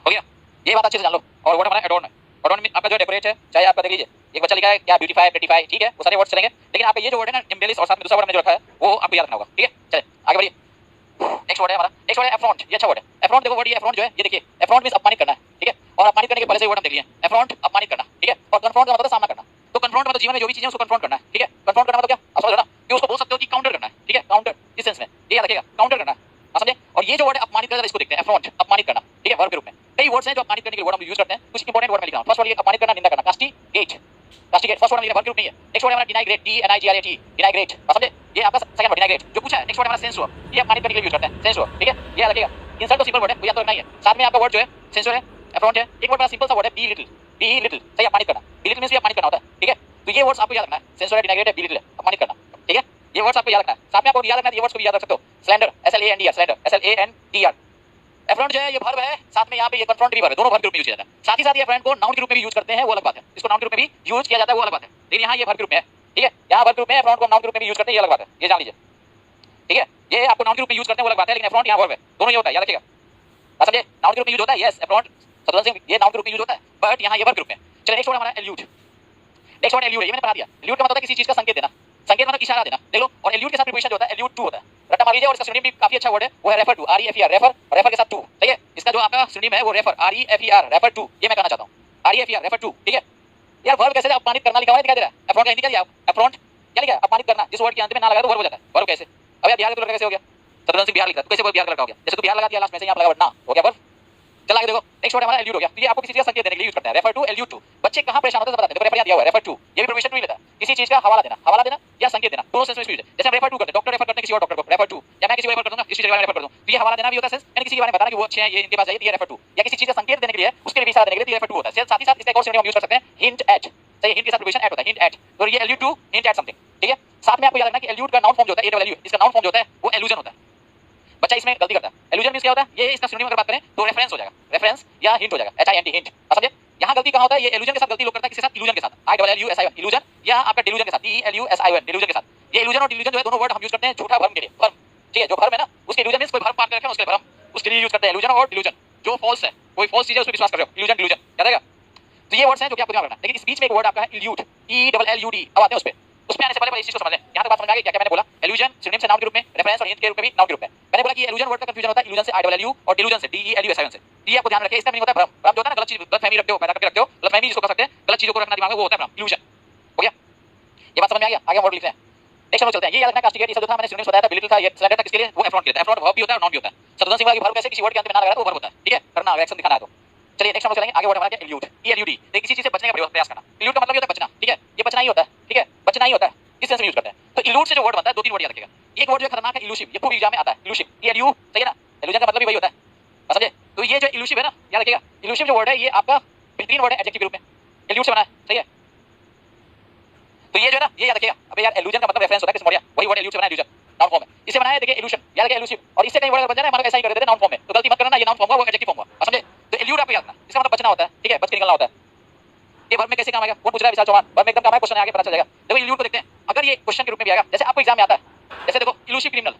हो गया, ये बात अच्छे से जान लो। और वर्ड हमारा एडोन है, एडोन में आपका जो डेकोरेट है, चाहे आपका देख लीजिए, एक बच्चा लिखा है क्या, ब्यूटीफाई, ब्यूटीफाई, ठीक है, वो सारे वर्ड्स चलेंगे, लेकिन आपका ये जो वर्ड है ना, एम्बेलिश, और साथ में दूसरा वर्ड में जो रखा है वो आपको याद रखना होगा, ठीक है। चलिए आगे बढ़िए। नेक्स्ट वर्ड है हमारा, नेक्स्ट वर्ड है एफ्रॉन्ट, ये अच्छा वर्ड है, एफ्रॉन्ट। देखो वर्ड ये एफ्रॉन्ट जो है, ये देखिए, एफ्रॉन्ट मींस अपमानित करना है, ठीक है, और अपमानित करने के पहले से वर्ड हम देख लिए, एफ्रॉन्ट अपमानित करना, ठीक है। और कन्फ्रॉन्ट का मतलब सामना करना, तो कन्फ्रॉन्ट मतलब जीवन में जो भी चीजें उसको कन्फ्रॉन्ट करना है, ठीक है। कन्फ्रॉन्ट करना मतलब क्या, आप समझ रहे हो ना, कि उसको बोल सकते हो कि काउंटर करना है, ठीक है, काउंटर, इस सेंस में, ये याद रखिएगा, काउंटर करना है, आप समझे। और ये जो वर्ड है अपमानित करना, इसको देखते हैं, एफ्रॉन्ट, अपमानित करना, ठीक है, वर्ब के रूप में। कई वर्ड्स हैं जो अपमानित करने के लिए वर्ड हम यूज करते हैं, कुछ इंपॉर्टेंट वर्ड में लिखा हूं। फर्स्ट वर्ड ये अपमानित करना, निंदा करना, castigate, castigate, first word verb के रूप नहीं है। नेक्स्ट वर्ड हमारा डिनाइग्रेट, DNIGRAT, डिनाइग्रेट, आप समझे, ये आपका सेकंड वर्ड डिनाइग्रेट जो पूछा है। नेक्स्ट वर्ड हमारा सेंसुअर, ये अपमानित करने के लिए यूज करते हैं, सेंसुअर, ठीक है, ये याद रखिएगा। इंसल्ट तो सिंपल वर्ड है, वो याद तो रखना ही है। साथ में आपका वर्ड जो है सेंसुअर है, एफ्रॉन्ट है। एक वर्ड बड़ा सिंपल सा वर्ड है, बी लिटिल, बी लिटिल, सही, अपमानित करना, बी लिटिल मींस भी अपमानित करना होता है, ठीक है। तो ये वर्ड्स आपको याद रखना है, सेंसुअर है, डिनाइग्रेट है, बी लिटिल है, अपमानित करना, ठीक है, ये वर्ड्स आपको याद रखना है। साथ में आपको याद रखना है, ये वर्ड्स को भी याद रख सकते हो, स्लैंडर, SLANDR, स्लैंडर, SLANDR। एफ्रॉन्ट जो है ये वर्ब है, साथ में यहाँ पे ये कन्फ्रॉन्ट भी वर्ब है, दोनों वर्ब के रूप में यूज किया जाता है। साथ ही साथ ये एफ्रॉन्ट को नाउन के रूप में भी यूज करते हैं, वो अलग बात है, इसको नाउन के रूप में भी यूज किया जाता है, वो अलग बात है, लेकिन यहाँ ये वर्ब के रूप में है, ठीक है। यहाँ वर्ब के रूप में एफ्रॉन्ट को नाउन के रूप में भी यूज करते हैं, ये अलग बात है, ये जान लीजिए, ठीक है। ये आपको नाउन के रूप में यूज करते हैं, वो अलग बात है, लेकिन एफ्रॉन्ट यहाँ वर्ब है, दोनों ये होता है, याद रखिएगा, समझे। नाउन के रूप में यूज होता है, यस, एफ्रॉन्ट सदुलन सिंह, ये नाउन के रूप में यूज होता है, बट यहाँ ये वर्ब के रूप में। चलिए नेक्स्ट वर्ड हमारा एल्यूड, नेक्स्ट वर्ड एल्यूड, ये मैंने पढ़ा दिया। एल्यूड का मतलब है किसी चीज का संकेत देना, संकेत मतलब इशारा देना, देख लो। और एल्यूड के साथ प्रीपोजिशन जो होता है एल्यूड टू होता है, रट्टा मार लीजिए। और इसका सिनोनिम भी काफी अच्छा वर्ड है, वो है refer to, REFER, refer, refer के साथ टू, सही है। इसका जो आपका सिनोनिम है वो रेफर, REFER, रेफर टू, ये मैं कहना चाहता हूं, REFER, रेफर टू, ठीक है। यार वर्ब कैसे अपमानित करना लिखा हुआ है, दिखाई दे रहा है। एफ्रॉन्ट का हिंदी क्या दिया, एफ्रॉन्ट क्या लिखा है, अपमानित करना, जिस वर्ड के अंत में ना लगा तो वर्ब हो जाता है, वर्ब कैसे। अब यार बिहार का तो कैसे हो गया, सदुलन सिंह बिहार लिखा, तो कैसे वर्ब बिहार का लगा हो गया, जैसे तू बिहार लगा दिया लास्ट में से यहां लगा वर्ड ना, हो गया वर्ब। चला आगे देखो, नेक्स्ट वर्ड हमारा एल्यूड हो गया। तो ये आपको किसी चीज का संकेत देने के लिए यूज करते हैं, रेफर टू, एल्यूड टू। बच्चे कहां परेशान होते हैं बताते हैं, देखो रेफर दिया हुआ है, रेफर टू, ये भी प्रीपोजिशन टू ही लेता है, किसी चीज का हवाला देना, हवाला देना या संकेत देना, दोनों सेंस में यूज है। जैसे हम रेफर टू करते हैं, डॉक्टर रेफर करते हैं किसी और डॉक्टर को, रेफर टू, या मैं किसी को रेफर कर दूंगा, किसी चीज के बारे में रेफर कर दूं, तो ये हवाला देना भी होता है सेंस, यानी किसी के बारे में बताना कि वो अच्छे हैं, ये इनके पास जाइए, ये रेफर टू। या किसी चीज का संकेत देने के लिए, उसके लिए भी इशारा देने के लिए रेफर टू होता है। साथ ही साथ इसका एक और सिनोनिम हम यूज कर सकते हैं, हिंट एट, सही, हिंट के साथ प्रीपोजिशन एट होता है, हिंट एट, तो ये allude to, hint at something, ठीक है। साथ में आपको याद रखना कि एल्यूड का नाउन फॉर्म जो होता है, ALLU, इसका नाउन फॉर्म जो होता है वो एलुजन होता है। बच्चा इसमें गलती करता है, एलुजन मींस क्या होता है, ये इसका सिनोनिम अगर बात करें तो रेफरेंस हो जाएगा, रेफरेंस या हिंट हो जाएगा, HINT, हिंट, समझे। यहाँ गलती कहाँ होता है, ये एलुजन के साथ गलती लोग करता है, किसके साथ, इल्यूजन के साथ, ILLUSION, इल्यूजन, या आपका डिल्यूजन के साथ, DELUSION, डिल्यूजन के साथ। ये इल्यूजन और डिल्यूजन जो है दोनों वर्ड हम यूज करते हैं झूठा भ्रम के लिए, भ्रम, ठीक है, जो भ्रम है ना उसके इल्यूजन मींस कोई भ्रम पार कर रखे हैं उसके भ्रम, उसके लिए यूज करते हैं इल्यूजन और डिल्यूजन, जो फॉल्स है, कोई फॉल्स चीज है उस पर विश्वास कर रहे हो, इल्यूजन, डिल्यूजन, याद रहेगा। तो ये वर्ड्स हैं जो कि आपको ध्यान रखना है। लेकिन इस बीच में एक वर्ड आपका है इल्यूड, ELLUD, अब आते हैं उस पे, उसमें आने से पहले इस चीज को समझ लें। यहाँ तक बात समझ आ गई क्या क्या मैंने बोला, एल्यूजन सिनोनिम से नाउन के रूप में, रेफरेंस और हिंट के रूप में भी नाउन के रूप में। मैंने बोला कि एल्यूजन वर्ड का कंफ्यूजन होता है इल्यूजन से, ILLU, और डिल्यूजन से, DELUSION से। ये आपको ध्यान रखिए, इसका मीनिंग होता है भ्रम, भ्रम जो होता है ना, गलत चीज, गलतफहमी रखते हो, पैदा करके रखते हो, गलतफहमी जिसको कर सकते हैं, गलत चीजों को रखना दिमाग में, वो होता है भ्रम, इल्यूजन, हो गया। ये बात समझ में आ गया, आगे वर्ड लिखते हैं। नेक्स्ट हम चलते हैं, ये याद रखना कास्टिगेट, ये सब जो था मैंने सिनोनिम्स बताया था, बिलिटल था, ये स्लैंडर था, किसके लिए, वो एफ्रॉन्ट के लिए। एफ्रॉन्ट वर्ब भी होता है और नाउन भी होता है। सदुलन सिंह की वर्ब कैसे, किसी वर्ड के अंत में ना लगा तो वर्ब होता है, ठीक है, करना, एक्शन दिखाना है तो चलिए नेक्स्ट हम लोग चलेंगे आगे। वर्ड हमारा क्या, इल्यूट, ELUD। देखिए किसी चीज से बचने का प्रयास करना। इल्यूट का मतलब ये होता है बचना, ठीक है, ये बचना ही होता है, ठीक है, बचना ही होता है, इस सेंस में यूज करते हैं। तो इल्यूट से जो वर्ड बनता है, दो तीन वर्ड याद रखिएगा। एक वर्ड जो है खतरनाक है, इल्यूसिव, ये खूब एग्जाम में आता है, इल्यूसिव, ELU, सही है ना, इल्यूजन का मतलब भी वही होता है, समझे। तो ये जो इल्यूसिव है ना, याद रखिएगा, इल्यूसिव जो वर्ड है ये आपका बेहतरीन वर्ड है एडजेक्टिव के रूप में, इल्यूट से बना है, सही है। तो ये जो है ना, ये याद रखिएगा। अबे यार इल्यूजन का मतलब रेफरेंस होता है किस मॉडिया, वही वर्ड इल्यूट से बना है, इल्यूजन नाउन फॉर्म है, इसे बनाया है, देखिए इल्यूशन, याद रखिए इल्यूसिव। और इससे कई वर्ड बन जाए ना, मान लो ऐसा ही कर देते नाउन फॉर्म में, तो गलती मत करना, ये नाउन फॉर्म हुआ, वो एडजेक्टिव फॉर्म हुआ, समझे। तो इल्यूट आपको याद रखना, इसका मतलब बचना होता है, ठीक है, बच के निकलना होता है। ये वर्ब में कैसे काम आएगा, कौन पूछ रहा है, विशाल चौहान, वर्ब में एकदम काम है, क्वेश्चन आगे पता चल जाएगा। देखो इल्यूट को देखते हैं, अगर ये क्वेश्चन के रूप में भी आएगा, जैसे आपको एग्जाम में आता है, जैसे देखो इल्यूसिव क्रिमिनल,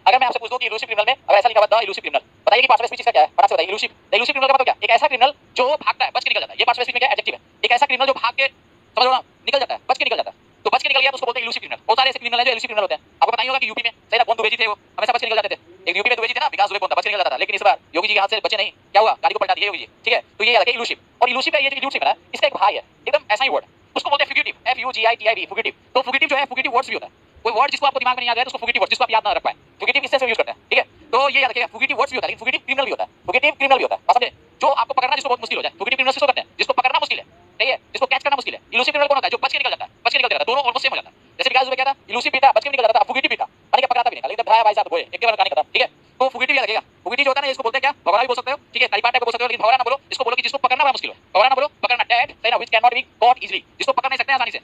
अगर मैं आपसे पूछ दूं कि इल्यूसिव क्रिमिनल में अगर ऐसा लिखा हुआ था इल्यूसिव क्रिमिनल, बताइए कि पार्ट ऑफ स्पीच इसका क्या है, फटाक से बताइए। इल्यूसिव, द इल्यूसिव क्रिमिनल का मतलब क्या, एक ऐसा क्रिमिनल जो भागता है, बच के निकल जाता है, ये पार्ट ऑफ स्पीच में क्या एडजेक्टिव है, एक ऐसा क्रिमिनल जो भाग के, समझ लो ना, निकल जाता है, बच के निकल जाता है। तो बच के निकल गया तो उसको बोलते हैं इल्यूसिव क्रिमिनल। बहुत सारे ऐसे क्रिमिनल हैं जो इल्यूसिव क्रिमिनल होते हैं। आपको बताइए होगा कि यूपी में सही ना, कौन दुबे जी थे, वो हमेशा बच के निकल जाते थे। एक यूपी में दुबे जी थे ना, विकास दुबे कौन था, बच के निकल जाता था, लेकिन इस बार योगी जी के हाथ से बचे नहीं, क्या हुआ, गाड़ी को पलटा दिया योगी जी, ठीक है। तो ये याद रखिए इल्यूसिव। और इल्यूसिव का ये जो इल्यूट से बना है, इसका एक भाई है, एकदम ऐसा ही वर्ड, उसको बोलते हैं फ्यूगिटिव, FUGITIV, फ्यूगिटिव। तो फ्यूगिटिव जो है, फ्यूगिटिव वर्ड्स भी होता है, कोई वर्ड जिसको आपको दिमाग में नहीं आ रहा है तो उसको फ्यूगिटिव वर्ड, जिसको आप याद ना रख पाए, फ्यूगिटिव इस सेंस में यूज करते हैं, ठीक है। तो ये याद रखिएगा, फ्यूगिटिव वर्ड्स भी होता है, लेकिन फ्यूगिटिव क्रिमिनल भी होता है, फ्यूगिटिव क्रिमिनल भी होता है, बात समझे। जो आपको पकड़ना जिसको बहुत मुश्किल हो जाए, फ्यूगिटिव क्रिमिनल किसको कहते हैं, जिसको पकड़ना मुश्किल है, ठीक है, जिसको कैच करना मुश्किल है। इल्यूसिव क्रिमिनल कौन होता है, जो बच के निकल जाता है, बच के निकल जाता है, दोनों ऑलमोस्ट सेम हो जाता है। जैसे विकास दुबे क्या था, इल्यूसिव भी था, बच के निकल जाता था, फ्यूगिटिव भी था, माने कि पकड़ाता भी नहीं, लेकिन धराया भाई साहब, एक के बार कहानी खत्म, ठीक है। तो फ्यूगिटिव याद रखिएगा, फ्यूगिटिव जो होता है ना, इसको बोलते हैं क्या, भगोड़ा भी बोल सकते हो, ठीक है, कालीपाट टाइप बोल सकते हो, लेकिन भगोड़ा ना बोलो, इसको बोलो कि जिसको पकड़ना बड़ा मुश्किल है, भगोड़ा ना बोलो, पकड़ना, डेट, सही ना, which can not be caught easily, जिसको पकड़ नहीं सकते आसानी से,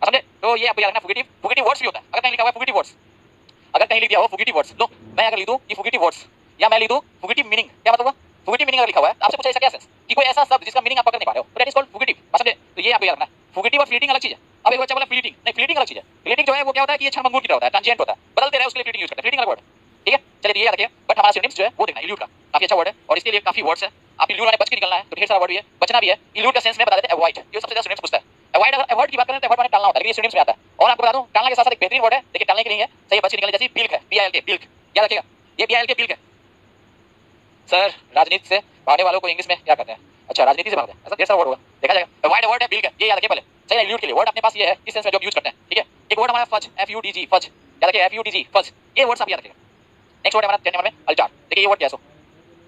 समझे। तो ये आपको याद रखना, फ्यूगिटिव, फ्यूगिटिव वर्ड्स भी होता है। अगर कहीं लिखा हुआ है फ्यूगिटिव वर्ड्स, अगर कहीं लिख दिया हो फुगिटिव वर्ड्स, लो मैं अगर लिख दूं कि फुगिटिव वर्ड्स, या मैं लिख दूं फुगिटिव मीनिंग, क्या मतलब हुआ, फुगिटिव मीनिंग अगर लिखा हुआ है, आपसे पूछा इसका क्या सेंस, कि कोई ऐसा शब्द जिसका मीनिंग आप पकड़ नहीं पा रहे हो, तो दैट इज कॉल्ड फुगिटिव, समझे। तो ये आपको याद रखना है, फुगिटिव और फ्लीटिंग अलग चीज है। अब एक बच्चा बोला फ्लीटिंग, नहीं फ्लीटिंग अलग चीज है। फ्लीटिंग जो है वो क्या होता है कि ये क्षण भंगुर की तरह होता है, ट्रांजिएंट होता है, बदलते रहे, उसके लिए फ्लीटिंग यूज करते हैं, फ्लीटिंग अलग वर्ड, ठीक है। चलिए ये याद रखिए। बट हमारा सिनोनिम्स जो है वो देखना, इल्यूट का काफी अच्छा वर्ड है और इसके लिए काफी वर्ड्स है। आप इल्यूट वाले बच के निकलना है तो ढेर सारा वर्ड भी है, बचना भी है। इल्यूट का सेंस में बता देते हैं अवॉइड, ये सबसे ज्यादा सिनोनिम्स पूछता है। अवॉइड, अगर अवॉइड की बात करें तो अवॉइड माने टालना होता है, लेकिन ये सिनोनिम्स में आता है। और आपको बता दूं, टालना के साथ साथ एक बेहतरीन वर्ड है, देखिए टालने के लिए है, सही, बच के निकलने जैसी, बिल्क है, BILK, बिल्क, याद रखिएगा, ये BILK बिल्क है। सर राजनीति से भागने वालों को इंग्लिश में क्या कहते हैं, अच्छा राजनीति से भागते हैं, ऐसा ढेर सारा वर्ड होगा, देखा जाएगा। अवॉइड वर्ड है, बिल्क है, ये याद रखिए पहले, सही है। इल्यूट के लिए वर्ड अपने पास ये है, इस सेंस में जो यूज करते हैं, ठीक है। एक वर्ड हमारा फज, FUDG, फज, याद रखिए, FUDG, फज, ये वर्ड्स आप याद रखिएगा। नेक्स्ट वर्ड हमारा 10 नंबर में अल्टार, देखिए ये वर्ड क्या है,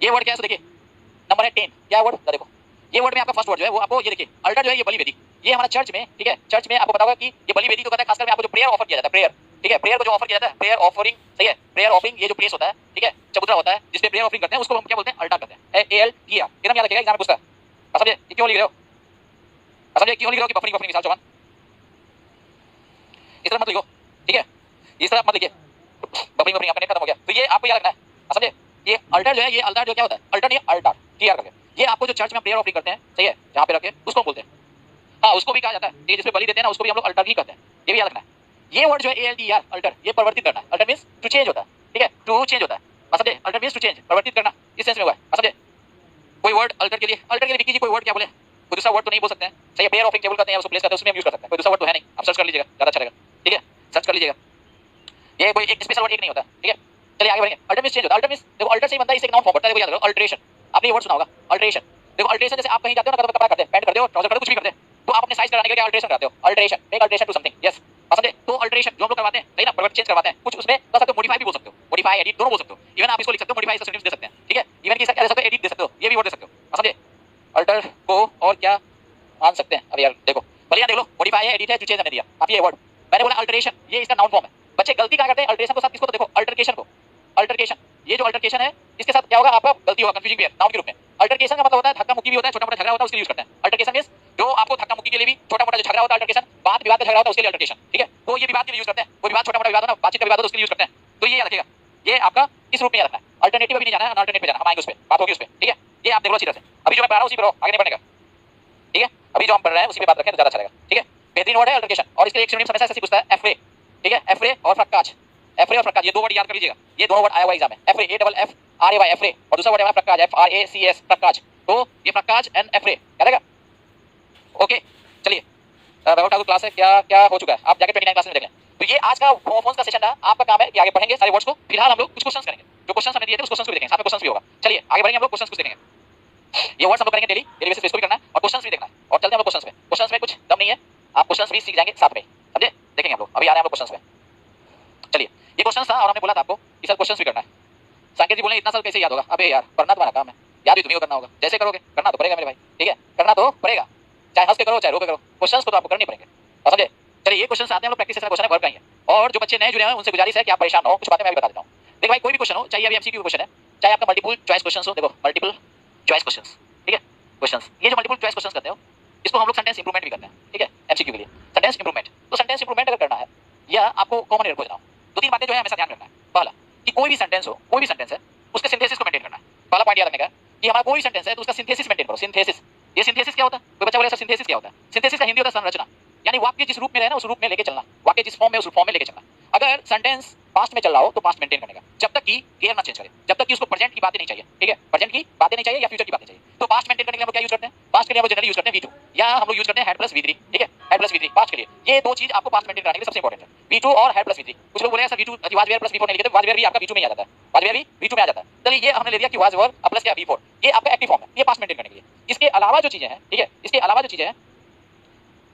ये वर्ड क्या है, देखिए नंबर है 10, क्या वर्ड, देखो ये वर्ड में आपका फर्स्ट वर्ड जो है वो आपको ये देखिए, अल्टर जो है ये बलि वेदी, ये हमारा चर्च में, ठीक है, चर्च में आपको पता होगा कि ये बलि वेदी को कहता है, खासकर में आपको जो प्रेयर ऑफर किया जाता है, प्रेयर, ठीक है, प्रेयर को जो ऑफर किया जाता है, प्रेयर ऑफरिंग, सही है, प्रेयर ऑफरिंग, ये जो प्लेस होता है, ठीक है, चबूतरा होता है जिसपे प्रेयर ऑफरिंग करते हैं, उसको हम क्या बोलते हैं, अल्टार कहते हैं, ALTR, एकदम याद रखिएगा, एग्जाम में पूछता है। समझे ये क्यों लिख रहे हो, समझे क्यों लिख रहे हो कि बफरिंग, बफरिंग विशाल चौहान, इस तरह मत लिखो, ठीक है, इस तरह मत लिखिए, बफरिंग, बफरिंग आपका नेट खत्म हो गया, तो ये आपको याद रखना है, समझे। ये अल्टर जो है, ये अल्टार जो क्या होता है, अल्टर नहीं अल्टार, क्लियर करके, ये आपको जो चर्च में प्रेयर ऑफरिंग करते हैं, सही है, जहाँ पे रखे उसको बोलते हैं, हाँ उसको भी कहा जाता है, ये जिसमें बलि देते हैं ना, उसको भी हम लोग अल्टर ही कहते हैं, ये भी याद रखना है। ये वर्ड जो है ALTR, अल्टर, ये परिवर्तित करना, अल्टर मींस टू चेंज होता है, ठीक है, टू चेंज होता है, समझे, अल्टर मींस टू चेंज, परिवर्तित करना, इस सेंस में हुआ है, समझे। कोई वर्ड अल्टर के लिए, अल्टर के लिए विकी जी कोई वर्ड क्या बोले, कोई दूसरा वर्ड तो नहीं बोल सकते हैं, सही है, प्रेयर ऑफरिंग टेबल कहते हैं, उसको प्लेस करते हैं, उसमें हम यूज कर सकते हैं, कोई दूसरा वर्ड तो है नहीं, आप सर्च कर लीजिएगा, ज्यादा अच्छा रहेगा, ठीक है, सर्च कर लीजिएगा, ये कोई एक स्पेशल वर्ड एक नहीं होता, ठीक है। चलिए आगे बढ़ेंगे, अल्टर मींस चेंज होता है, अल्टर मींस देखो अल्टर से ही बनता है, इसे एक नाउन फॉर्म बनता है, देखो याद रखो, अल्टरेशन, आपने ये वर्ड सुना होगा, अल्टरेशन। देखो अल्टरेशन जैसे आप कहीं जाते हो ना, कपड़ा करते हैं, पैंट करते हो, ट्राउजर करते हो, कुछ भी करते हैं, तो आप अपने साइज कराने के लिए अल्टरेशन कराते हो, alteration, make alteration to something, yes, समझे। तो अल्टरेशन जो हम लोग करवाते हैं, सही ना, परिवर्तन चेंज करवाते हैं, कुछ उसमें कर सकते हो, मॉडिफाई भी बोल सकते हो, मॉडिफाई, एडिट दोनों बोल सकते हो, इवन आप इसको लिख सकते हो, मॉडिफाई इसका सिनोनिम्स दे सकते हैं, ठीक है, इवन की इसका क्या दे सकते हो, एडिट दे सकते हो, ये भी वर्ड दे सकते हो, समझे। अल्टर को और क्या मान सकते हैं, अरे यार देखो, भले यहाँ देख लो, मॉडिफाई है, एडिट है, चेंज हमने दिया, आप ये वर्ड मैंने बोला अल्टरेशन, ये इसका नाउन फॉर्म है। बच्चे गलती क्या करते हैं अल्टरेशन को साथ, किसको, तो देखो अल्टरकेशन को, अल्टरकेशन, ये जो अल्टरकेशन है इसके साथ क्या होगा, आपका गलती होगा, कंफ्यूजिंग भी है नाउन के रूप में। अल्टरकेशन का मतलब होता है धक्का मुक्की भी होता है, छोटा मोटा झगड़ा होता है, उसके लिए यूज करते हैं अल्टरकेशन मींस, जो आपको धक्का मुक्की के लिए भी, छोटा मोटा जो झगड़ा होता है अल्टरकेशन, बात विवाद का झगड़ा होता है, उसके लिए अल्टरकेशन, ठीक है। तो ये विवाद के लिए यूज करते हैं, कोई विवाद छोटा मोटा विवाद हो ना, बातचीत का विवाद हो, तो उसके लिए यूज करते हैं। तो ये याद रखिएगा, ये आपका इस रूप में याद रखना है, अल्टरनेटिव अभी नहीं जाना है, अल्टरनेट पे जाना, हम आएंगे उस पे, बात होगी उस पे, ठीक है। ये आप देख लो सीधा से, अभी जो मैं पढ़ा रहा हूं उसी पे रहो, आगे नहीं बढ़ने का, ठीक है, अभी जो हम पढ़ रहे हैं उसी पे बात रखें तो ज्यादा अच्छा रहेगा, ठीक है। बेहतरीन वर्ड है अल्टरकेशन, और इसके एक सिनोनिम्स हमेशा ऐसे पूछता है, एफ्रे, ठीक है, एफ्रे और फ्रक्काज, एफ्रे और फ्रक्काज, ये दो वर्ड याद कर लीजिएगा, ये दोनों वर्ड आया हुआ एग्जाम में, एफ्रे, AFFRAY, एफ्रे, और दूसरा वर्ड है फ्रक्काज, FRACS, फ्रक्काज, तो ये फ्रक्काज एंड एफ्रे, याद रहेगा, ओके। चलिए वैभव ठाकुर क्लास है, क्या क्या हो चुका है, आप जाके 29 क्लास में देख लें। तो ये आज का होमोफोन्स का सेशन था, आपका काम है कि आगे बढ़ेंगे सारे वर्ड्स को, फिलहाल हम लोग कुछ क्वेश्चंस करेंगे, जो क्वेश्चंस हमने दिए थे उस क्वेश्चंस को भी देखेंगे, साथ में क्वेश्चंस भी होगा। चलिए आगे बढ़ेंगे, हम लोग क्वेश्चंस कुछ देखेंगे, ये वर्ड्स हम लोग करेंगे डेली, डेली बेसिस पे इसको भी करना है, और क्वेश्चंस भी देखना है, और चलते हैं हम लोग क्वेश्चंस पे। क्वेश्चंस में कुछ दम नहीं है, आप क्वेश्चंस भी सीख जाएंगे साथ में, समझे, देखेंगे हम लोग, अभी आ रहे हैं हम लोग क्वेश्चंस पे। चलिए ये क्वेश्चंस था और हमने बोला था आपको कि सर क्वेश्चंस भी करना है। संकेत जी बोले इतना साल कैसे याद होगा, अबे यार पढ़ना तुम्हारा काम है, याद भी तुम्हें को करना होगा, जैसे करोगे करना तो पड़ेगा मेरे भाई, ठीक है, करना तो पड़ेगा, चाहे हंस के करो चाहे रो के करो, क्वेश्चंस को तो आपको करने पड़ेंगे, समझे। चलिए ये क्वेश्चन आते हैं हम लोग प्रैक्टिस सेशन क्वेश्चन है वर्ब का ही है, और जो बच्चे नए जुड़े हैं उनसे गुजारिश है कि आप परेशान हो, कुछ बातें मैं भी बता देता हूं। देखो भाई कोई भी क्वेश्चन हो, चाहे अभी एमसीक्यू क्वेश्चन है, चाहे आपका मल्टीपल चॉइस क्वेश्चन हो, देखो मल्टीपल चॉइस क्वेश्चंस, ठीक है, क्वेश्चंस, ये जो मल्टीपल चॉइस क्वेश्चंस करते हो इसको हम लोग सेंटेंस इंप्रूवमेंट भी करते हैं, ठीक है, एमसीक्यू के लिए सेंटेंस इंप्रूवमेंट। तो सेंटेंस इंप्रूवमेंट अगर करना है या आपको कॉमन एरर खोजना हो, दो तीन बातें जो है हमेशा ध्यान रखना है। पहला कि कोई भी सेंटेंस हो, कोई भी सेंटेंस है उसके सिंथेसिस को मेंटेन करना है। पहला पॉइंट याद रखने का कि हमारा कोई भी सेंटेंस है तो उसका सिंथेसिस मेंटेन करो, सिंथेसिस। ये सिंथेसिस क्या होता है, कोई बच्चा बोले सर सिंथेसिस क्या होता है, सिंथेसिस का हिंदी होता है संरचना, यानी वाक्य जिस रूप में रहे ना उस रूप में लेके चलना, वाक्य जिस फॉर्म में उस फॉर्म में लेके चलना। अगर सेंटेंस पास्ट में चल रहा हो तो पास्ट मेंटेन करने का, जब तक कि गियर ना चेंज करे, जब तक कि उसको प्रेजेंट की बातें नहीं चाहिए, ठीक है, प्रेजेंट की बातें नहीं चाहिए या फ्यूचर की बातें चाहिए। तो पास्ट मेंटेन करने के लिए हम क्या यूज करते हैं, पास्ट के लिए हम जनरली यूज करते हैं V2 या हम लोग यूज करते हैं हेड प्लस V3, ठीक है, हेड प्लस V3 पास्ट के लिए। ये दो चीज आपको पास्ट मेंटेन करने के लिए सबसे इंपॉर्टेंट है, V2 और हेड प्लस V3। कुछ लोग बोले sir V2 was where plus V4 नहीं लिखते, वाज वेयर भी आपका V2 में आ जाता है, वाज वेयर भी V2 में आ जाता है। चलिए ये हमने ले लिया कि वाज वेयर प्लस क्या V4, ये आपका एक्टिव फॉर्म है, ये पास्ट मेंटेन करने के लिए। इसके अलावा जो चीजें हैं, ठीक है, इसके अलावा जो चीजें हैं,